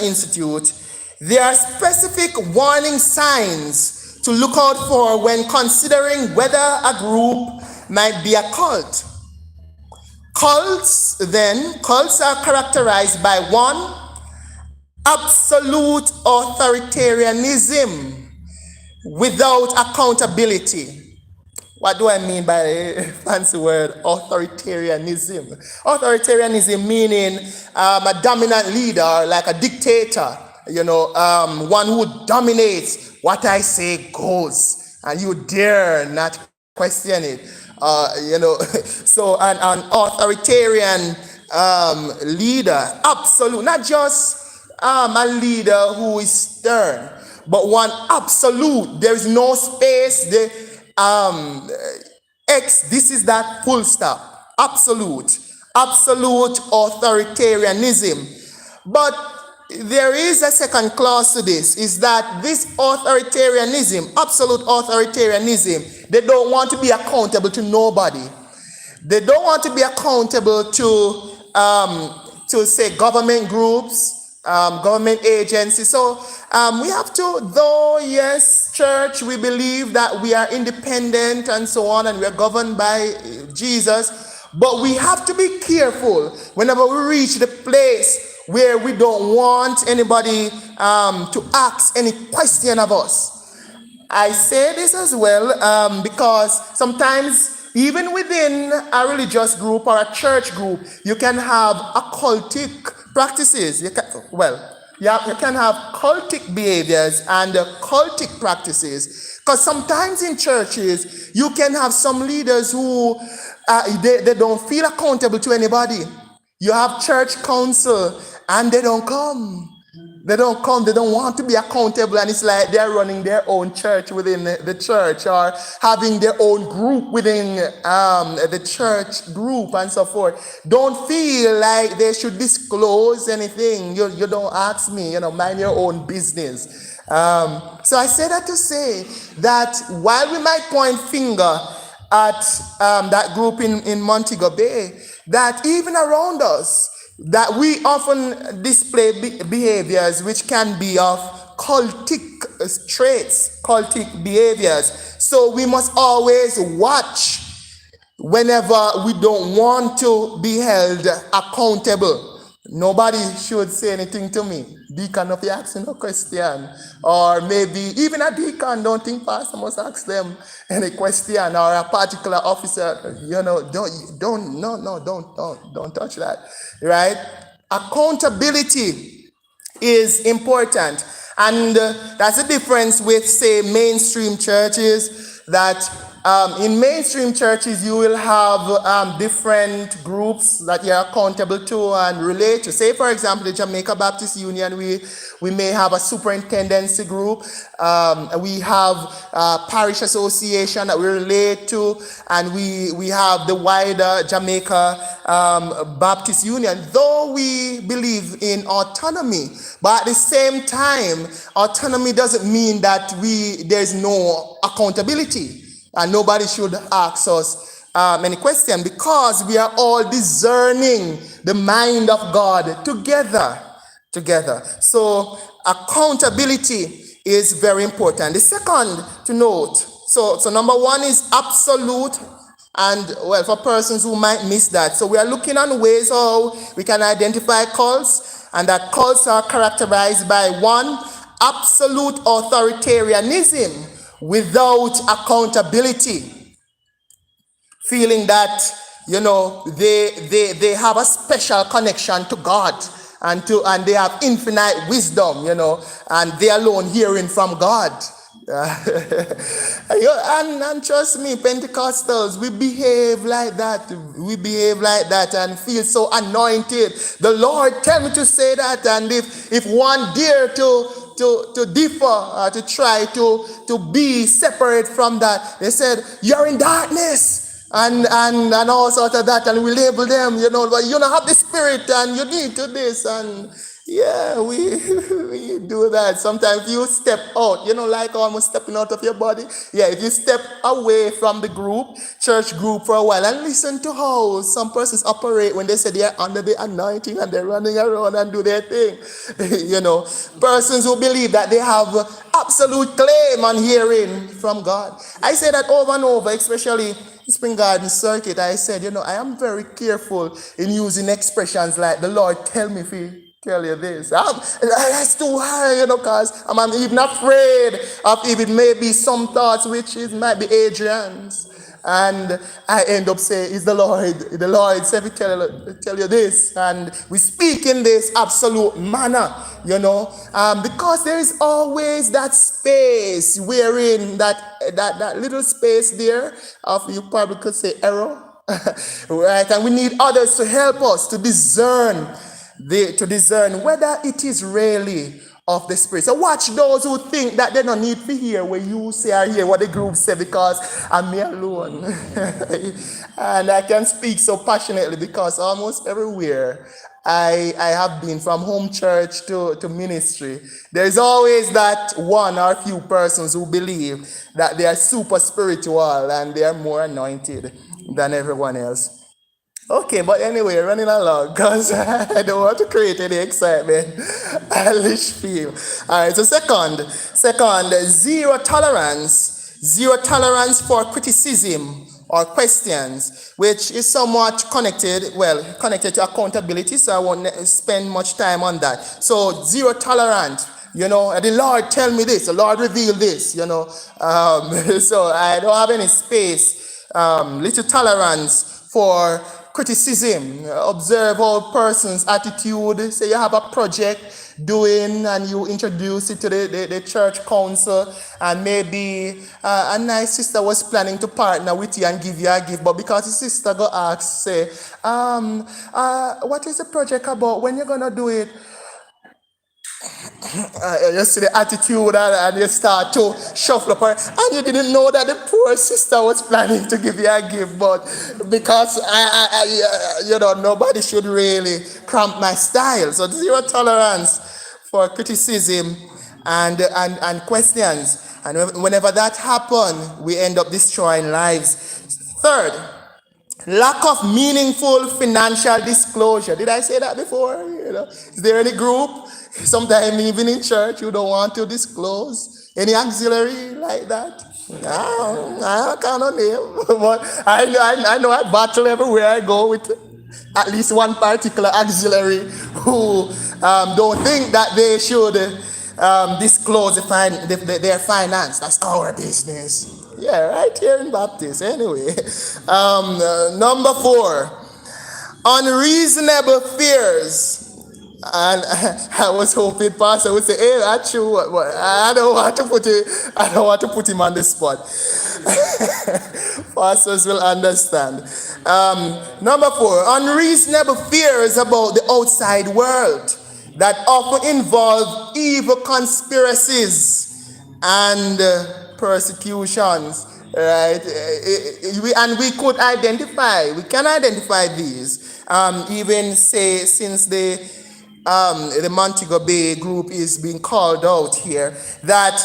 Institute, there are specific warning signs to look out for when considering whether a group might be a cult. Cults are characterized by one, absolute authoritarianism without accountability. What do I mean by a fancy word authoritarianism? Authoritarianism meaning a dominant leader, like a dictator, one who dominates. What I say goes, and you dare not question it. So an authoritarian leader, absolute, not just a leader who is stern, but one absolute. There is no space. This is that full stop. Absolute authoritarianism. But there is a second clause to this, is that this authoritarianism, absolute authoritarianism, they don't want to be accountable to nobody. They don't want to be accountable to say government groups, government agencies. So we have to, though yes, church, we believe that we are independent and so on, and we are governed by Jesus, but we have to be careful whenever we reach the place where we don't want anybody to ask any question of us. I say this as well because sometimes even within a religious group or a church group, you can have occultic practices. You can have cultic behaviors and cultic practices. Because sometimes in churches, you can have some leaders who they don't feel accountable to anybody. You have church council and they don't come. They don't want to be accountable, and it's like they're running their own church within the church or having their own group within the church group and so forth. Don't feel like they should disclose anything. You don't ask me, mind your own business. So I say that to say that while we might point finger at that group in Montego Bay, that even around us, that we often display behaviors which can be of cultic traits, cultic behaviors. So we must always watch whenever we don't want to be held accountable. Nobody should say anything to me. Deacon, if you ask no question, or maybe even a deacon don't think pastor must ask them any question, or a particular officer, don't touch that, right? Accountability is important, And that's the difference with, say, mainstream churches, that in mainstream churches you will have different groups that you're accountable to and relate to. Say, for example, the Jamaica Baptist Union, we may have a superintendency group. We have parish association that we relate to, and we have the wider Jamaica Baptist Union. Though we believe in autonomy, but at the same time, autonomy doesn't mean that there's no accountability, and nobody should ask us any question, because we are all discerning the mind of God together. So accountability is very important. The second to note, so number one is absolute, and well, for persons who might miss that, so we are looking on ways how we can identify cults, and that cults are characterized by one, absolute authoritarianism without accountability, feeling that they have a special connection to God, and they have infinite wisdom, and they alone hearing from God. And trust me, Pentecostals, we behave like that. And feel so anointed. The Lord tell me to say that, and if one dare to differ, to try to be separate from that, they said, you're in darkness. And all sorts of that, and we label them, but you don't have the spirit, and you need to this, and yeah, we do that. Sometimes you step out, like almost stepping out of your body. Yeah, if you step away from the church group for a while, and listen to how some persons operate when they say they are under the anointing and they're running around and do their thing. Persons who believe that they have absolute claim on hearing from God. I say that over and over, especially Spring Garden Circuit. I said, I am very careful in using expressions like, the Lord tell me if he tell you this. That's too high, because I'm even afraid of if it may be some thoughts which might be Adrian's. And I end up saying, it's the Lord said we tell you this, and we speak in this absolute manner, because there is always that space wherein that little space there of, you probably could say, error, right? And we need others to help us to discern whether it is really of the Spirit. So watch those who think that they don't need to hear what you say or hear what the group say, because I'm me alone. And I can speak so passionately because almost everywhere I have been, from home church to ministry, there's always that one or few persons who believe that they are super spiritual and they are more anointed than everyone else. Okay, but anyway, running along, because I don't want to create any excitement. Hellish feel. All right, so second, zero tolerance for criticism or questions, which is somewhat connected to accountability, so I won't spend much time on that. So zero tolerance. The Lord tell me this, the Lord reveal this, so I don't have any space, little tolerance for criticism. Observe how person's attitude. Say you have a project doing and you introduce it to the church council, and maybe a nice sister was planning to partner with you and give you a gift, but because the sister go ask, say, what is the project about? When you're gonna do it? You see the attitude, and you start to shuffle up, and you didn't know that the poor sister was planning to give you a gift, but because nobody should really cramp my style. So zero tolerance for criticism and questions, and whenever that happens, we end up destroying lives. Third, lack of meaningful financial disclosure. Did I say that before? Is there any group, sometimes even in church, you don't want to disclose any auxiliary like that? No, I cannot name, but I know I battle everywhere I go with at least one particular auxiliary who don't think that they should disclose their finance. That's our business. Yeah, right here in Baptist. Anyway, number 4, unreasonable fears And I was hoping Pastor would say, "Hey, that's true, but I don't want to put it. I don't want to put him on the spot." Pastors will understand. Number 4, unreasonable fears about the outside world that often involve evil conspiracies and persecutions. Right, we could identify. We can identify these. Even say since the Montego Bay group is being called out here, that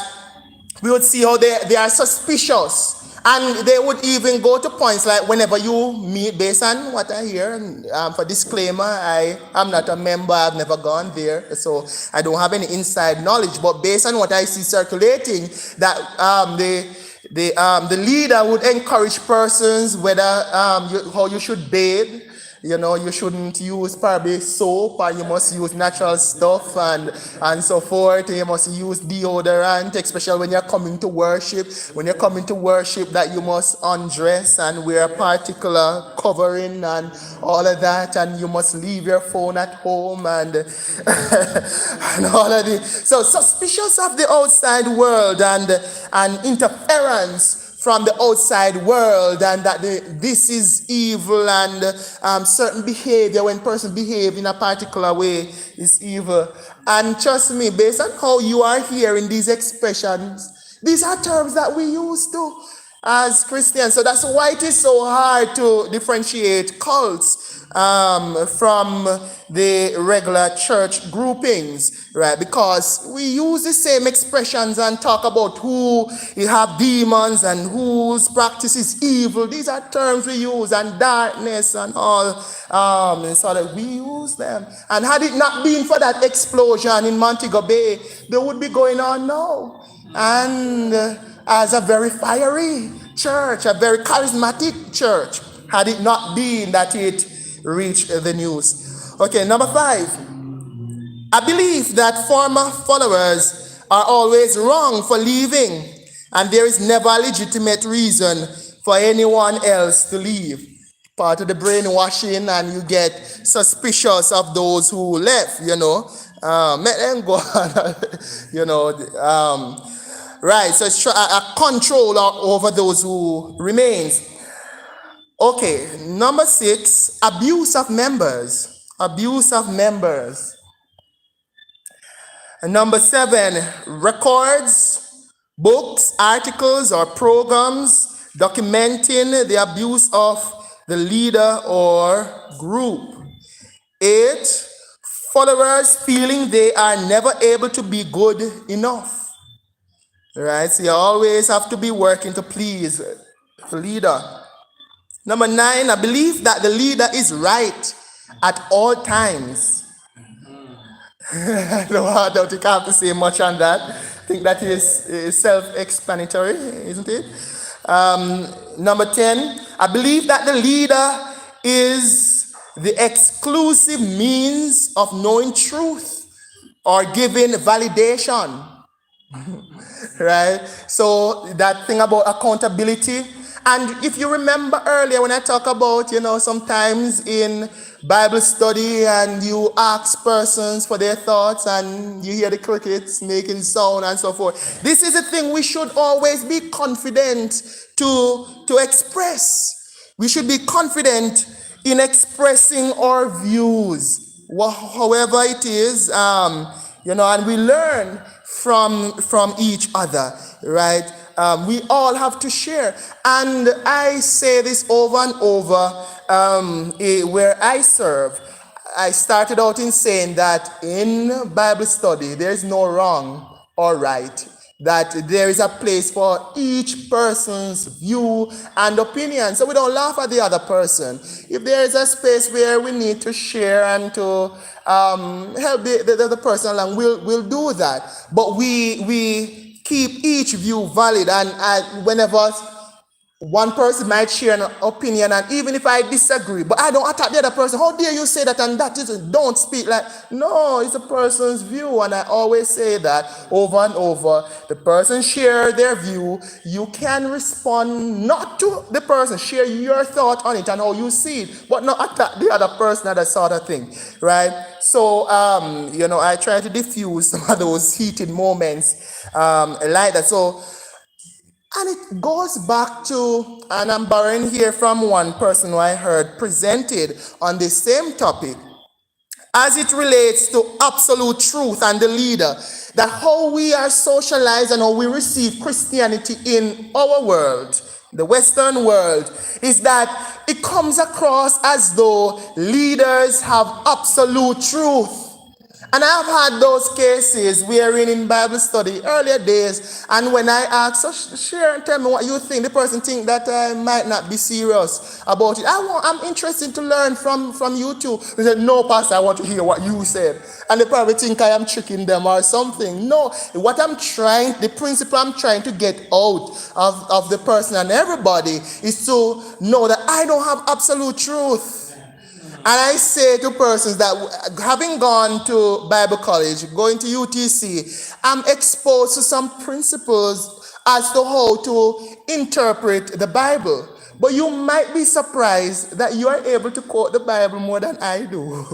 we would see how they are suspicious. And they would even go to points like whenever you meet, based on what I hear, and for disclaimer, I am not a member, I've never gone there, so I don't have any inside knowledge, but based on what I see circulating, that the leader would encourage persons whether how you should bathe. You know, you shouldn't use probably soap, and you must use natural stuff and so forth. You must use deodorant, especially when you're coming to worship. When you're coming to worship, that you must undress and wear a particular covering and all of that, and you must leave your phone at home and and all of this. So suspicious of the outside world and interference from the outside world, and that this is evil, and certain behavior, when persons behave in a particular way, is evil. And trust me, based on how you are hearing these expressions, these are terms that we use too as Christians. So that's why it is so hard to differentiate cults from the regular church groupings, right? Because we use the same expressions and talk about who have demons and whose practice is evil. These are terms we use, and darkness and all. So that we use them. And had it not been for that explosion in Montego Bay, they would be going on now. And as a very fiery church, a very charismatic church, had it not been that it reached the news. Okay, number 5. I believe that former followers are always wrong for leaving, and there is never a legitimate reason for anyone else to leave. Part of the brainwashing, and you get suspicious of those who left, you know. Let them go on, you know. Right, so it's a control over those who remains. Okay, number 6, abuse of members. Abuse of members. And number 7, records, books, articles, or programs documenting the abuse of the leader or group. 8, followers feeling they are never able to be good enough. Right, so you always have to be working to please the leader. Number 9, I believe that the leader is right at all times. I don't think I have to say much on that. I think that is self-explanatory, isn't it? Number 10, I believe that the leader is the exclusive means of knowing truth or giving validation. Right? So that thing about accountability. And if you remember earlier when I talk about, sometimes in Bible study and you ask persons for their thoughts and you hear the crickets making sound and so forth. This is a thing we should always be confident to express. We should be confident in expressing our views, however it is, and we learn from each other, right? We all have to share. And I say this over and over where I serve. I started out in saying that in Bible study, there is no wrong or right. That there is a place for each person's view and opinion. So we don't laugh at the other person. If there is a space where we need to share and to help the person along, we'll do that. But we keep each view valid, and whenever one person might share an opinion, and even if I disagree, but I don't attack the other person. How dare you say that? And that is, don't speak like, no, it's a person's view. And I always say that over and over. The person share their view. You can respond not to the person, share your thought on it and how you see it, but not attack the other person, that sort of thing, right? So, I try to diffuse some of those heated moments like that. So, and it goes back to, and I'm borrowing here from one person who I heard presented on the same topic, as it relates to absolute truth and the leader, that how we are socialized and how we receive Christianity in our world, the Western world, is that it comes across as though leaders have absolute truth. And I've had those cases wherein in Bible study earlier days, and when I ask, so share and tell me what you think, the person think that I might not be serious about it. I'm interested to learn from you too. They said, no, Pastor, I want to hear what you said. And they probably think I am tricking them or something. No, the principle I'm trying to get out of the person and everybody is to know that I don't have absolute truth. And I say to persons that having gone to Bible college, going to UTC, I'm exposed to some principles as to how to interpret the Bible. But you might be surprised that you are able to quote the Bible more than I do.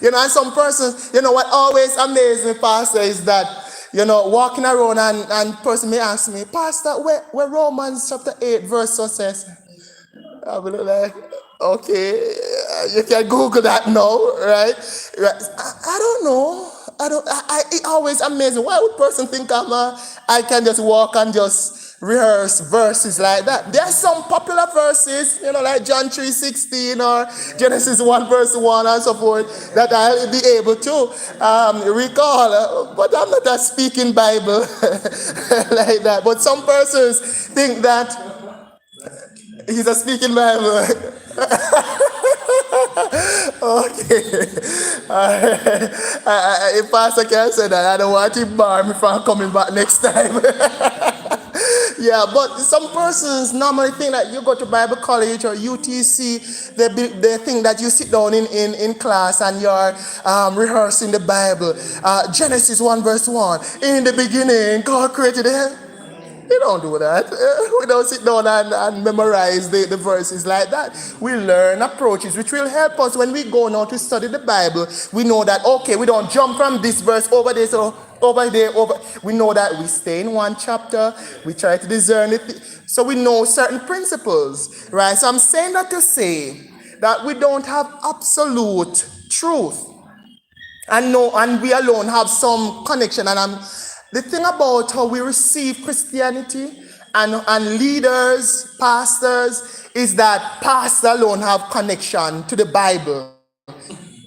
And some persons, what always amazes me, Pastor, is that, walking around and person may ask me, Pastor, where Romans chapter 8 verse so says? I'll be like, okay, you can Google that now, right? I don't know. It always amazes me. Why would person think I can just walk and just rehearse verses like that? There are some popular verses, like John 3:16 or Genesis 1 verse 1 and so forth, that I'll be able to recall. But I'm not a speaking Bible like that. But some persons think that he's a speaking Bible. Okay. If Pastor can say that, I don't want him bar me from coming back next time. Yeah, but some persons normally think that you go to Bible college or UTC, they think that you sit down in class and you're rehearsing the Bible. Genesis 1 verse 1. In the beginning, God created the heaven. We don't do that. We don't sit down and memorize the verses like that. We learn approaches which will help us when we go now to study the Bible. We know that, okay, we don't jump from this verse over there, so over there, over. We know that we stay in one chapter. We try to discern it. So we know certain principles, right? So I'm saying that to say that we don't have absolute truth. And we alone have some connection. And the thing about how we receive Christianity and leaders, pastors, is that pastors alone have connection to the Bible.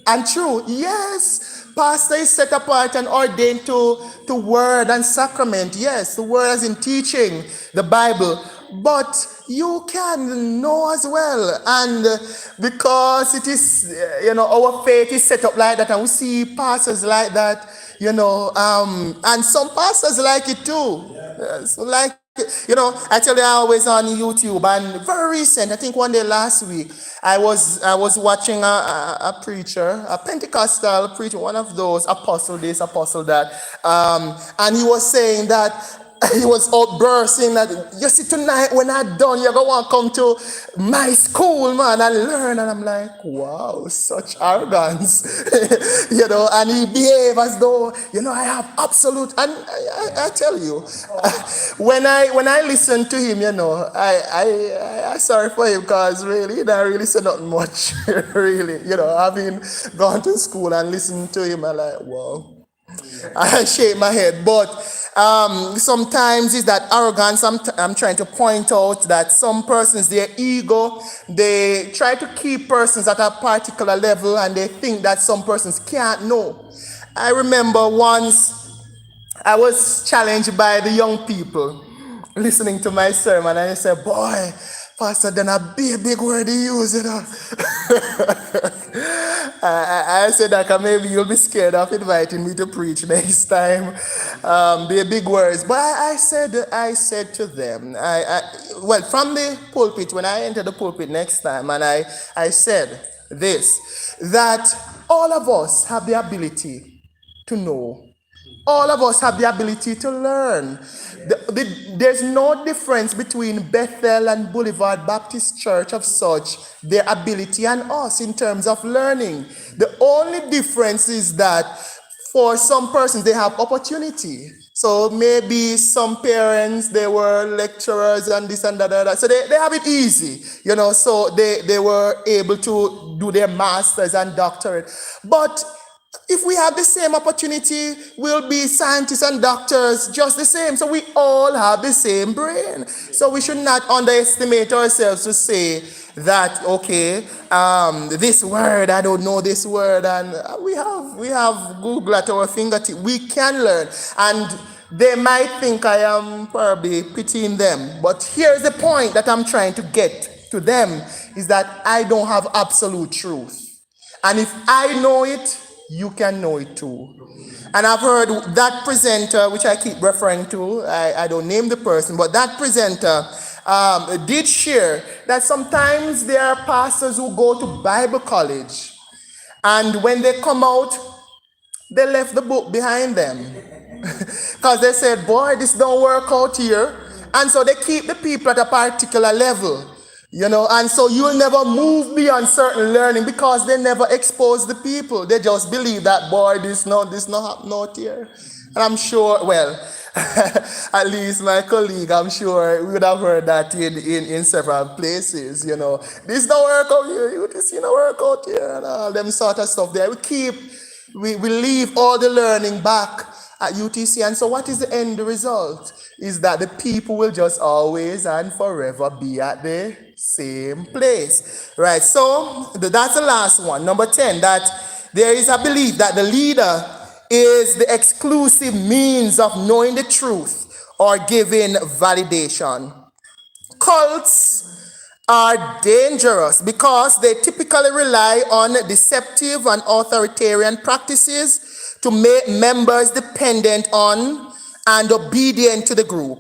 And true, yes, pastor is set apart and ordained to word and sacrament. Yes, the word as in teaching the Bible. But you can know as well. And because it is, our faith is set up like that, and we see pastors like that, and some pastors like it too. So actually I was on YouTube, and very recent, I think one day last week, I was watching a preacher, a Pentecostal preacher, one of those apostle this, apostle that, and he was saying that he was outbursting that, you see, tonight when I'm done, you're going to come to my school, man, and learn. And I'm like, wow, such arrogance. And he behaved as though, I have absolute, and I tell you, when I listen to him, I sorry for him, because really, he don't really say nothing much, really. Having gone to school and listened to him, I'm like, wow. I shake my head, but sometimes it's that arrogance. I'm trying to point out that some persons, their ego, they try to keep persons at a particular level, and they think that some persons can't know. I remember once I was challenged by the young people listening to my sermon, and they said, boy, Pastor, then a big word he used, I said that 'cause maybe you'll be scared of inviting me to preach next time. They're big words. But I said to them, well, from the pulpit, when I enter the pulpit next time, and I said this, that all of us have the ability to know. All of us have the ability to learn. There's no difference between Bethel and Boulevard Baptist Church of such, their ability and us in terms of learning. The only difference is that for some persons, they have opportunity. So maybe some parents, they were lecturers and this and that. So they have it easy, so they were able to do their masters and doctorate. But if we have the same opportunity, we'll be scientists and doctors just the same. So we all have the same brain. So we should not underestimate ourselves to say that, okay, this word, I don't know this word. And we have Google at our fingertip. We can learn. And they might think I am probably pitying them. But here's the point that I'm trying to get to them, is that I don't have absolute truth. And if I know it, you can know it too. And I've heard that presenter, which I keep referring to, I don't name the person, but that presenter did share that sometimes there are pastors who go to Bible college, and when they come out, they left the book behind them. Because they said, boy, this don't work out here. And so they keep the people at a particular level. And so you'll never move beyond certain learning because they never expose the people. They just believe that, boy, this not happen out here. And I'm sure, well, at least my colleague, I'm sure we would have heard that in several places, This don't work out here, this don't work out here, and all them sort of stuff there. We leave all the learning back at UTC. And so what is the end result? Is that the people will just always and forever be at the same place. Right, so that's the last one. Number 10, that there is a belief that the leader is the exclusive means of knowing the truth or giving validation. Cults are dangerous because they typically rely on deceptive and authoritarian practices to make members dependent on and obedient to the group.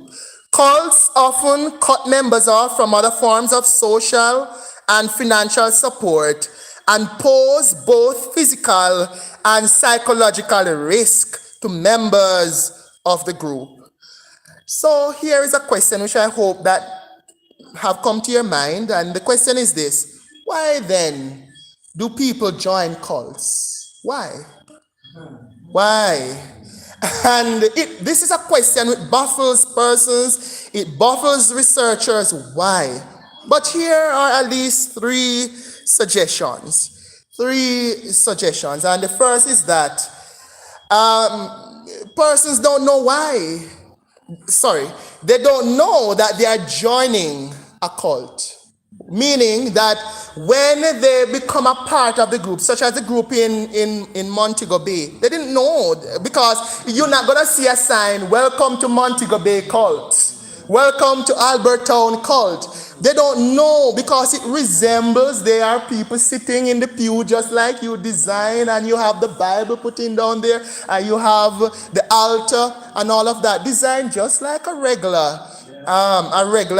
Cults often cut members off from other forms of social and financial support and pose both physical and psychological risk to members of the group. So here is a question which I hope that have come to your mind, and the question is this: why then do people join cults? Why? And this is a question which baffles persons, it baffles researchers. Why? But here are at least three suggestions. And the first is that persons don't know why. They don't know that they are joining a cult. Meaning that when they become a part of the group, such as the group in Montego Bay, they didn't know, because you're not going to see a sign, welcome to Montego Bay cult, welcome to Albertown cult. They don't know because it resembles, there are people sitting in the pew just like you design, and you have the Bible put in down there, and you have the altar and all of that designed just like a regular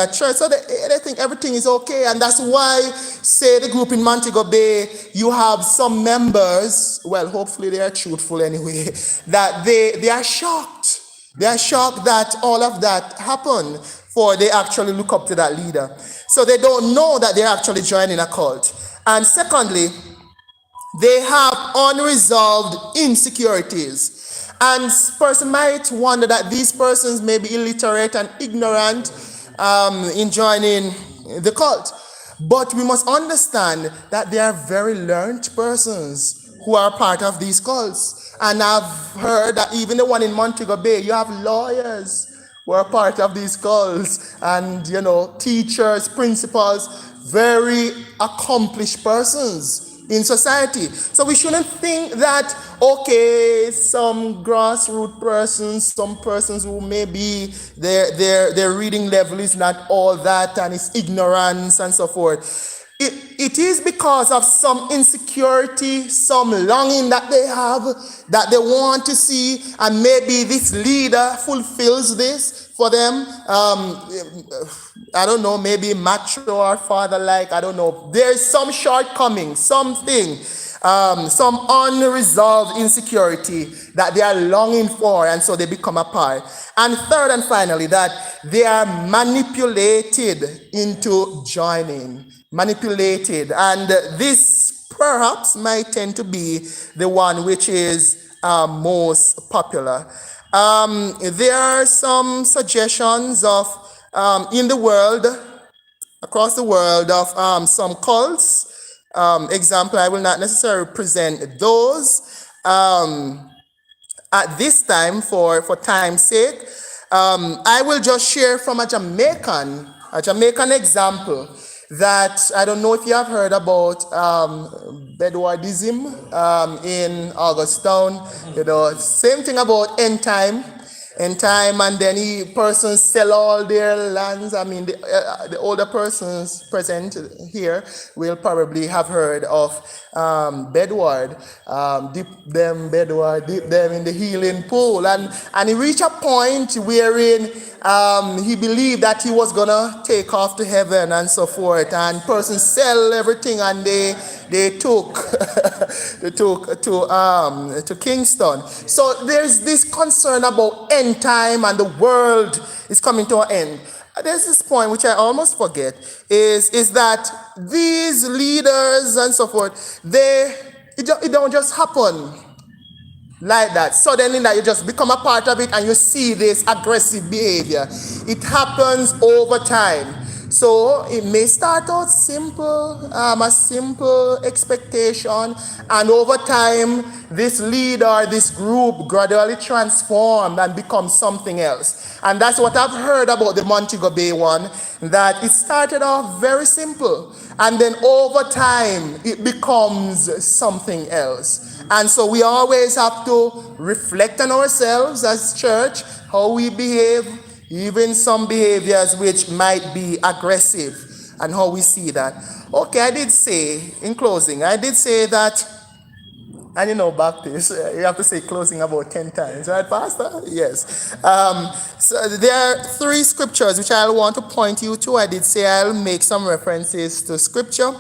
church. So they think everything is okay. And that's why, say, the group in Montego Bay, you have some members, well, hopefully they are truthful anyway, that they are shocked. They are shocked that all of that happened, for they actually look up to that leader. So they don't know that they're actually joining a cult. And secondly, they have unresolved insecurities. And person might wonder that these persons may be illiterate and ignorant in joining the cult. But we must understand that they are very learned persons who are part of these cults. And I've heard that even the one in Montego Bay, you have lawyers who are part of these cults, and teachers, principals, very accomplished persons in society. So we shouldn't think that, okay, some grassroots persons, some persons who maybe their reading level is not all that and it's ignorance and so forth. It is because of some insecurity, some longing that they have, that they want to see, and maybe this leader fulfills this for them. I don't know, maybe macho or father-like, I don't know. There's some shortcoming, something, some unresolved insecurity that they are longing for, and so they become apart. And third and finally, that they are manipulated into joining. Manipulated. And this perhaps might tend to be the one which is most popular. There are some suggestions of in the world, across the world, of some cults. Example, I will not necessarily present those at this time for time's sake. I will just share from a Jamaican example that I don't know if you have heard about Bedouardism in Augustown. You know, same thing about end time, and then persons sell all their lands. I mean, the older persons present here will probably have heard of Bedouard. Dip them in the healing pool, and he reached a point wherein he believed that he was gonna take off to heaven and so forth, and persons sell everything, and they took they took to Kingston. So there's this concern about end time and the world is coming to an end. There's this point which I almost forget is that these leaders and so forth, it don't just happen like that. Suddenly that you just become a part of it and you see this aggressive behavior. It happens over time. So it may start out simple, a simple expectation, and over time, this leader, this group gradually transforms and becomes something else. And that's what I've heard about the Montego Bay one, that it started off very simple, and then over time, it becomes something else. And so we always have to reflect on ourselves as church, how we behave, even some behaviors which might be aggressive, and how we see that. Okay, I did say, in closing, that, and you know, Baptist, you have to say closing about 10 times, right, Pastor? Yes. So there are 3 scriptures which I want to point you to. I did say I'll make some references to scripture.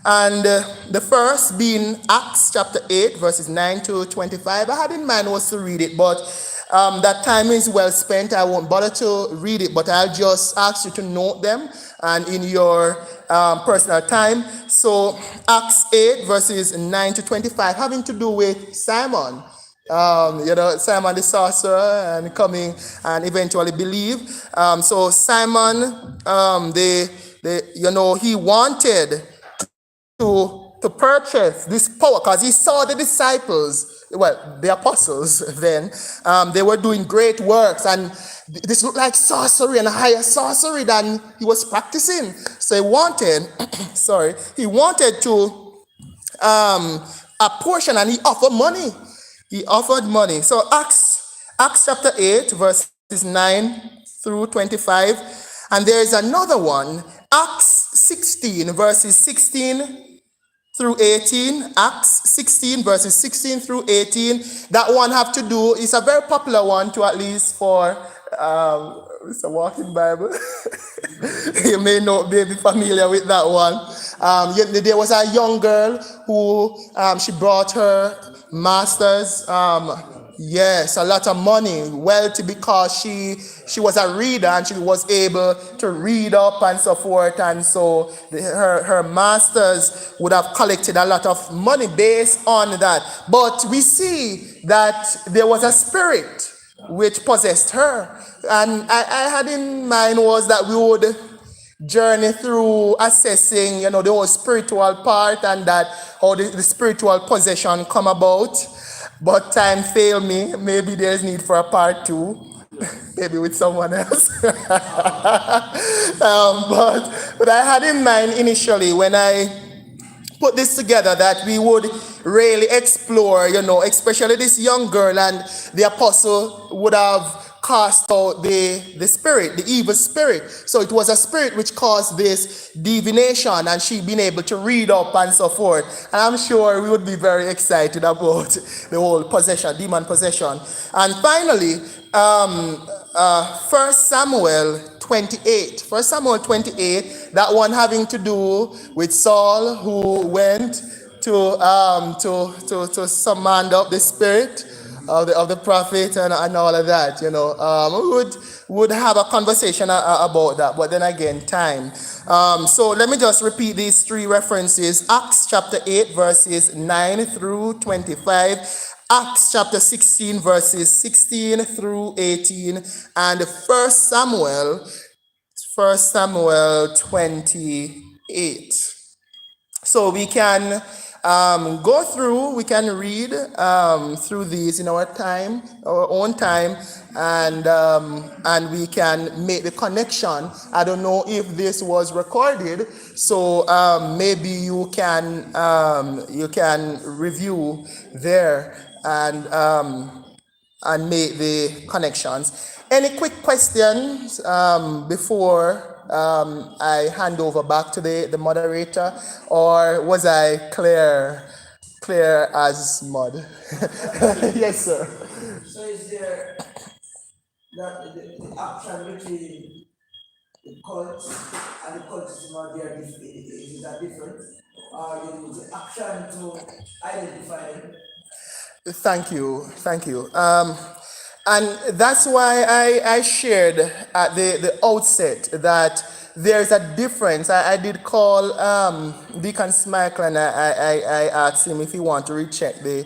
And the first being Acts chapter 8, verses 9 to 25. I had in mind was to read it, but that time is well spent. I won't bother to read it, but I'll just ask you to note them and in your personal time. So Acts 8, verses 9 to 25, having to do with Simon. Simon the sorcerer and coming and eventually believe. So Simon, he wanted to purchase this power because he saw the disciples, the apostles then, they were doing great works, and this looked like sorcery and a higher sorcery than he was practicing. So he wanted, to a portion, and he offered money. So Acts chapter 8, verses 9 through 25, and there is another one, Acts 16, verses 16 through 18, Acts 16, verses 16 through 18. That one have to do, is a very popular one to at least for, it's a walking Bible. You may not be familiar with that one. There was a young girl who, she brought her master's, a lot of money, wealthy, because she was a reader and she was able to read up and so forth, and so her masters would have collected a lot of money based on that. But we see that there was a spirit which possessed her, and I had in mind was that we would journey through assessing, the whole spiritual part, and that how the spiritual possession come about. But time failed me. Maybe there's need for a part 2, maybe with someone else. But I had in mind initially when I put this together that we would really explore, especially this young girl, and the apostle would have cast out the spirit, the evil spirit. So it was a spirit which caused this divination, and she been able to read up and so forth. And I'm sure we would be very excited about the whole possession, demon possession. And finally, 1 Samuel 28. 1 Samuel 28, that one having to do with Saul, who went to summon up the spirit of the prophet and all of that. We would have a conversation about that, but then again, time. So let me just repeat these three references: Acts chapter 8, verses 9 through 25. Acts chapter 16, verses 16 through 18, and 1 Samuel 28. So we can go through, we can read through these in our time, our own time, and we can make the connection. I don't know if this was recorded, so maybe you can review there and make the connections. Any quick questions before I hand over back to the moderator, or was I clear as mud? Yes, sir. So is there that the action between the cult and the cultism, are there is that different? Or you use the action to identify them? Thank you. And that's why I shared at the outset that there's a difference. I did call Deacon Smichael, and I asked him if he wanted to recheck the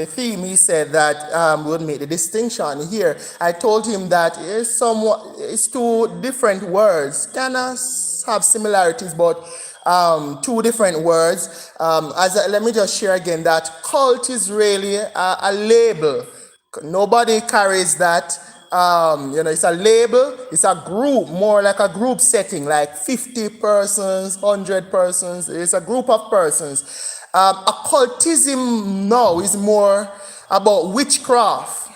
theme. He said that we would make the distinction here. I told him that it's two different words, kind of have similarities, but two different words. Let me just share again that cult is really a label. Nobody carries that. It's a label. It's a group, more like a group setting, like 50 persons, 100 persons. It's a group of persons. Occultism now is more about witchcraft.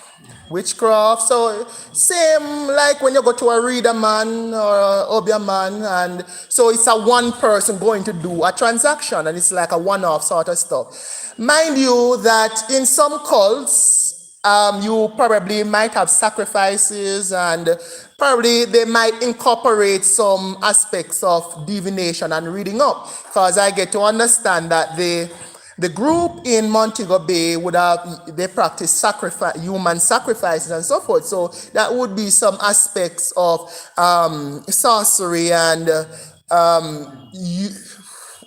So same like when you go to a reader man or a obia man, and so it's a one person going to do a transaction, and it's like a one-off sort of stuff. Mind you that in some cults, you probably might have sacrifices, and probably they might incorporate some aspects of divination and reading up, because I get to understand that the group in Montego Bay they practice human sacrifices and so forth. So that would be some aspects of sorcery and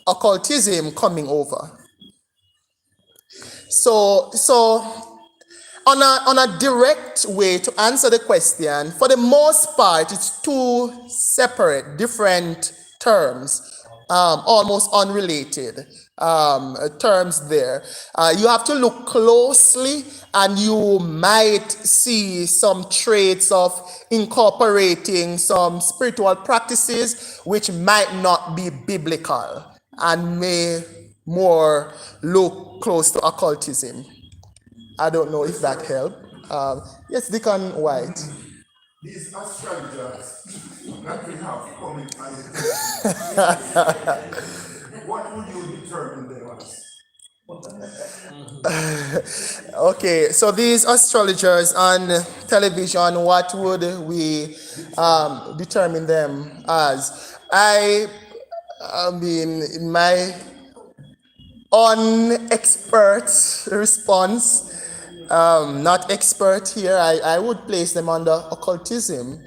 occultism coming over. So on a direct way to answer the question, for the most part, it's two separate, different terms, almost unrelated terms there. You have to look closely, and you might see some traits of incorporating some spiritual practices which might not be biblical and may more look close to occultism. I don't know if that helped. Yes, Deacon White. These astrologers that we have coming on the what would you determine them as? Okay, so these astrologers on television, what would we determine them as? I mean, in my unexpert response, not expert here, I would place them under occultism.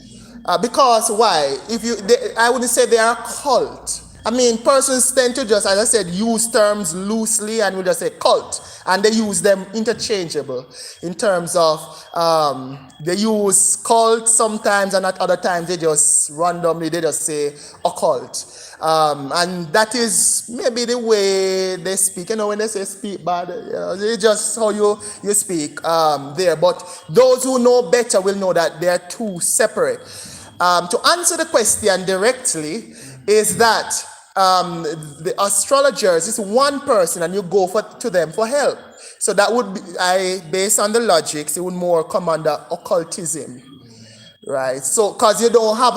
Because why? I wouldn't say they are a cult. I mean, persons tend to just, as I said, use terms loosely, and we just say cult, and they use them interchangeable in terms of they use cult sometimes, and at other times they just randomly say occult. And that is maybe the way they speak. When they say speak bad, it's just how you speak there. But those who know better will know that they are two separate. To answer the question directly, is that the astrologers is one person, and you go to them for help. So that would be, based on the logics, it would more come under occultism. right? So, because you don't have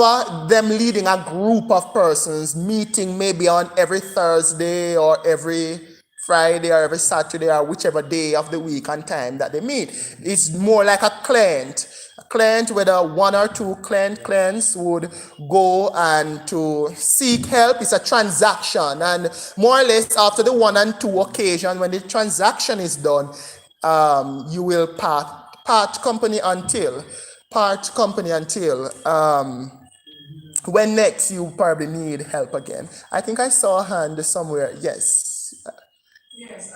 them leading a group of persons meeting maybe on every Thursday or every Friday or every Saturday or whichever day of the week and time that they meet. It's more like a client. A client, whether one or two clients would go and to seek help. It's a transaction, and more or less after the one and two occasion when the transaction is done, you will part company until when next you probably need help again. I think I saw a hand somewhere. Yes. Yes,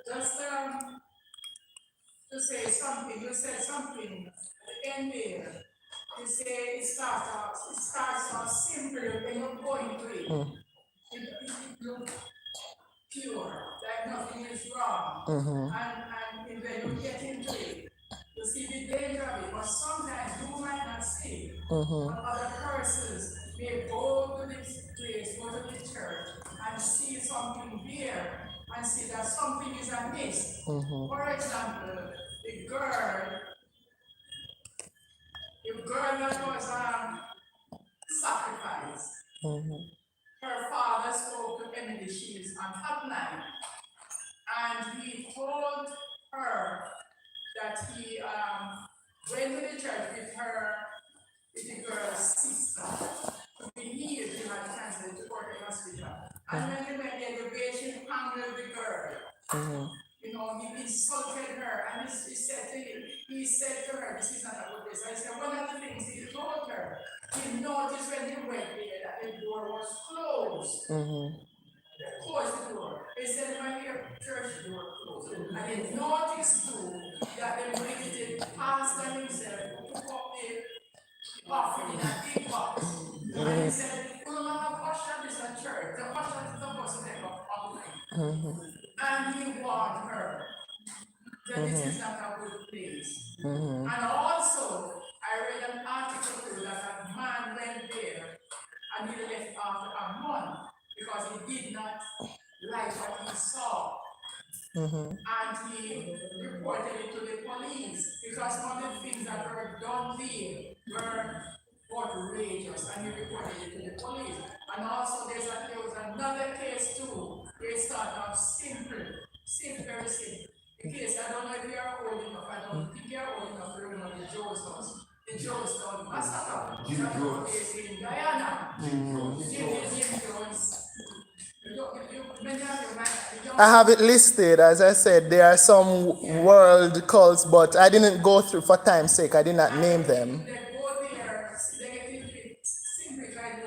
just to say something, you said something at the end there. You say it starts off simple when you go into it. It looks pure, like nothing is wrong. And when you get into it, you see the danger of it. But sometimes you might not see it. But other persons may go to this place, go to the church, and see something there, and see that something is amiss. For example, the girl that was sacrificed, her father spoke to Emily, she is on hotline, and he told her that he went to the church with the girl's sister. He needed to have cancer to go to the hospital. And when he went there, the patient handled the girl. You know, he insulted her, and he said to her, this is not a good place. I said, one of the things he told her, he noticed when he went there that the door was closed. Closed the door. He said, when your church door closed. And he noticed too that the religious pastor himself took up the offering in a big box. And he said, we will not have usher this at church. The usher is supposed to take up offering. And he warned her that this is not a good place. And also, I read an article too that a man went there and he left after a month because he did not like what he saw. And he reported it to the police because one of the things that were done there were outrageous, and he reported it to the police. And also there was another case too. They start off simple, very simple. The case, I don't know if you are old enough, I don't think you are old enough to remember the Joe's house. The Joe's Town massacre. That was in Guyana. Jim Jones. I have it listed, as I said. There are some world cults, but I didn't go through for time's sake. I did not name them. They go there, they simplify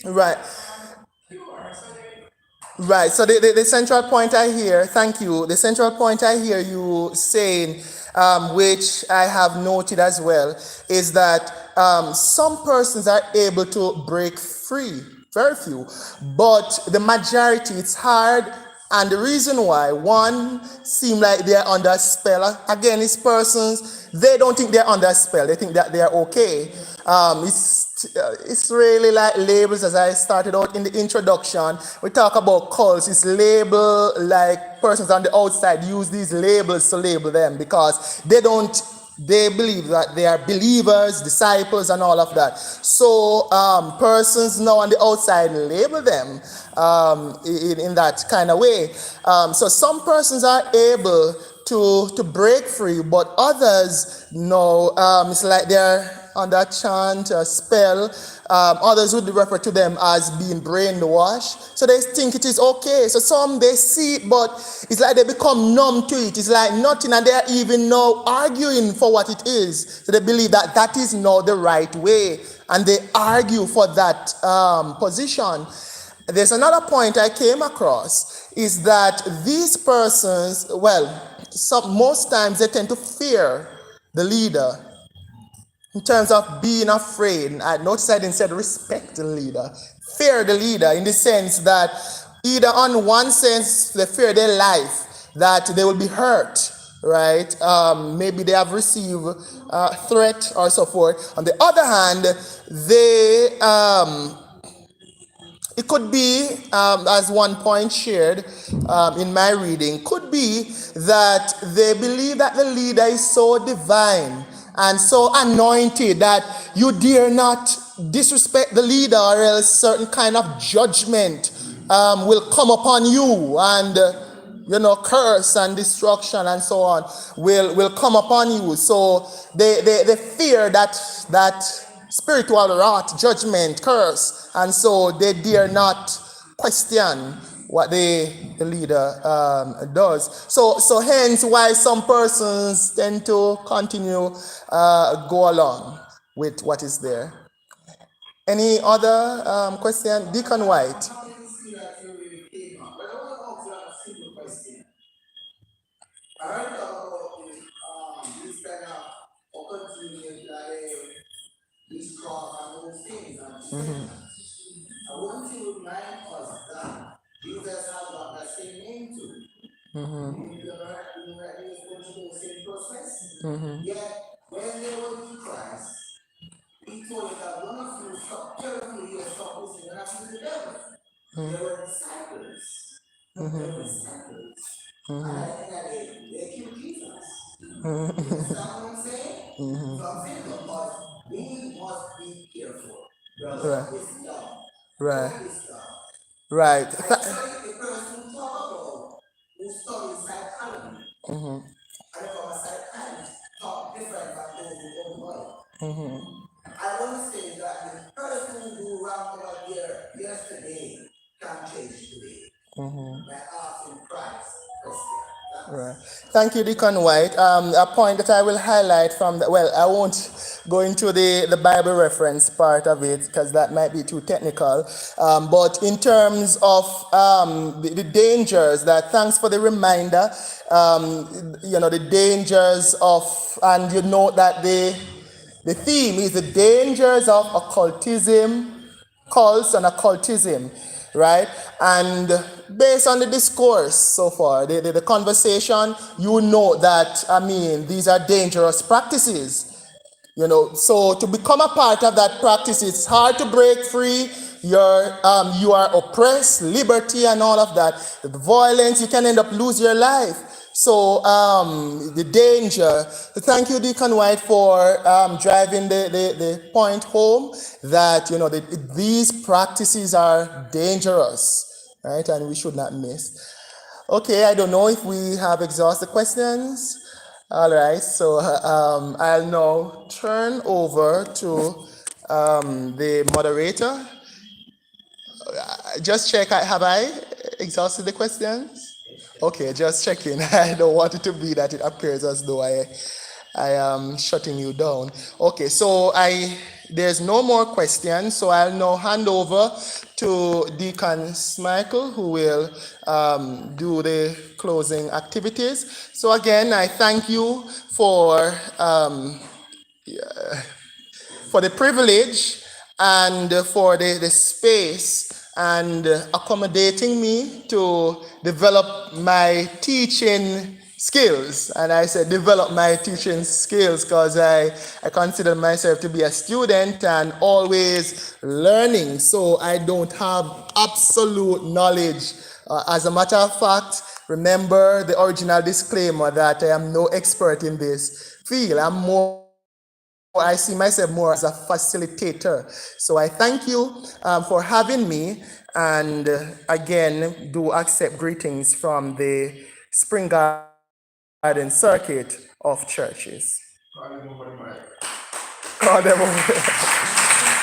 Right. pure, so they Right. So the central point I hear, thank you. The central point I hear you saying, which I have noted as well, is that some persons are able to break free. Very few. But the majority, it's hard. And the reason why, one, seem like they're under a spell. Again, it's persons, they don't think they're under a spell. They think that they're okay. It's really like labels, as I started out in the introduction. We talk about cults. It's label, like persons on the outside use these labels to label them because they believe that they are believers, disciples, and all of that. So persons now on the outside label them in that kind of way. So some persons are able to break free, but others, no, it's like they're under a chant, a spell. Others would refer to them as being brainwashed. So they think it is okay. So some, they see it, but it's like they become numb to it. It's like nothing, and they're even now arguing for what it is. So they believe that that is not the right way, and they argue for that position. There's another point I came across, is that these persons, most times they tend to fear the leader. In terms of being afraid, I noticed I didn't say respect the leader. Fear the leader in the sense that either on one sense they fear their life, that they will be hurt, right? Maybe they have received a threat or so forth. On the other hand, It could be, as one point shared in my reading, could be that they believe that the leader is so divine and so anointed that you dare not disrespect the leader, or else certain kind of judgment will come upon you, and curse and destruction and so on will come upon you. So they fear that spiritual wrath, judgment, curse, and so they dare not question what the leader does. So hence why some persons tend to continue go along with what is there. Any other question? Deacon White. How did you see that you really came up? But I want to ask you a simple question. I heard about this kind of opportunity like this cross and those things. And I want to remind us that Jesus has got that same name too. You ever he was going through the same process? Yet when they were with Christ, he told them that one of you stop carefully and stop listening and after the devil. They were disciples. They were disciples. And I think that they killed Jesus. You understand what I'm saying? So I'm saying because we must be careful. Right. Wisdom. Right. Wisdom. Right. I studied the person who talk about who studies psychology. And from a psychologist talk different from those who don't know. I want to say that the person who wrong over there yesterday can change today by asking Christ question. Right. Thank you, Deacon White. A point that I will highlight from I won't go into the Bible reference part of it because that might be too technical. But in terms of the dangers, that thanks for the reminder, the dangers of, and you know that the theme is the dangers of occultism, cults and occultism, right? And based on the discourse so far, the conversation, you know that, these are dangerous practices. So to become a part of that practice, it's hard to break free. You are oppressed, liberty and all of that. The violence, you can end up lose your life. So the danger. Thank you, Deacon White, for driving the point home that these practices are dangerous, right? And we should not miss. Okay, I don't know if we have exhausted questions. All right, so I'll now turn over to the moderator. Just check, have I exhausted the questions? Okay, just checking. I don't want it to be that it appears as though I am shutting you down. Okay, so there's no more questions, so I'll now hand over to Deacon Michael, who will do the closing activities. So again, I thank you for the privilege and for the space and accommodating me to develop my teaching skills. And I said develop my teaching skills because I consider myself to be a student and always learning. So I don't have absolute knowledge. As a matter of fact, remember the original disclaimer that I am no expert in this field. I see myself more as a facilitator. So I thank you for having me, and again, do accept greetings from the Spring Garden Circuit of Churches. Call them over the mic. Call them over.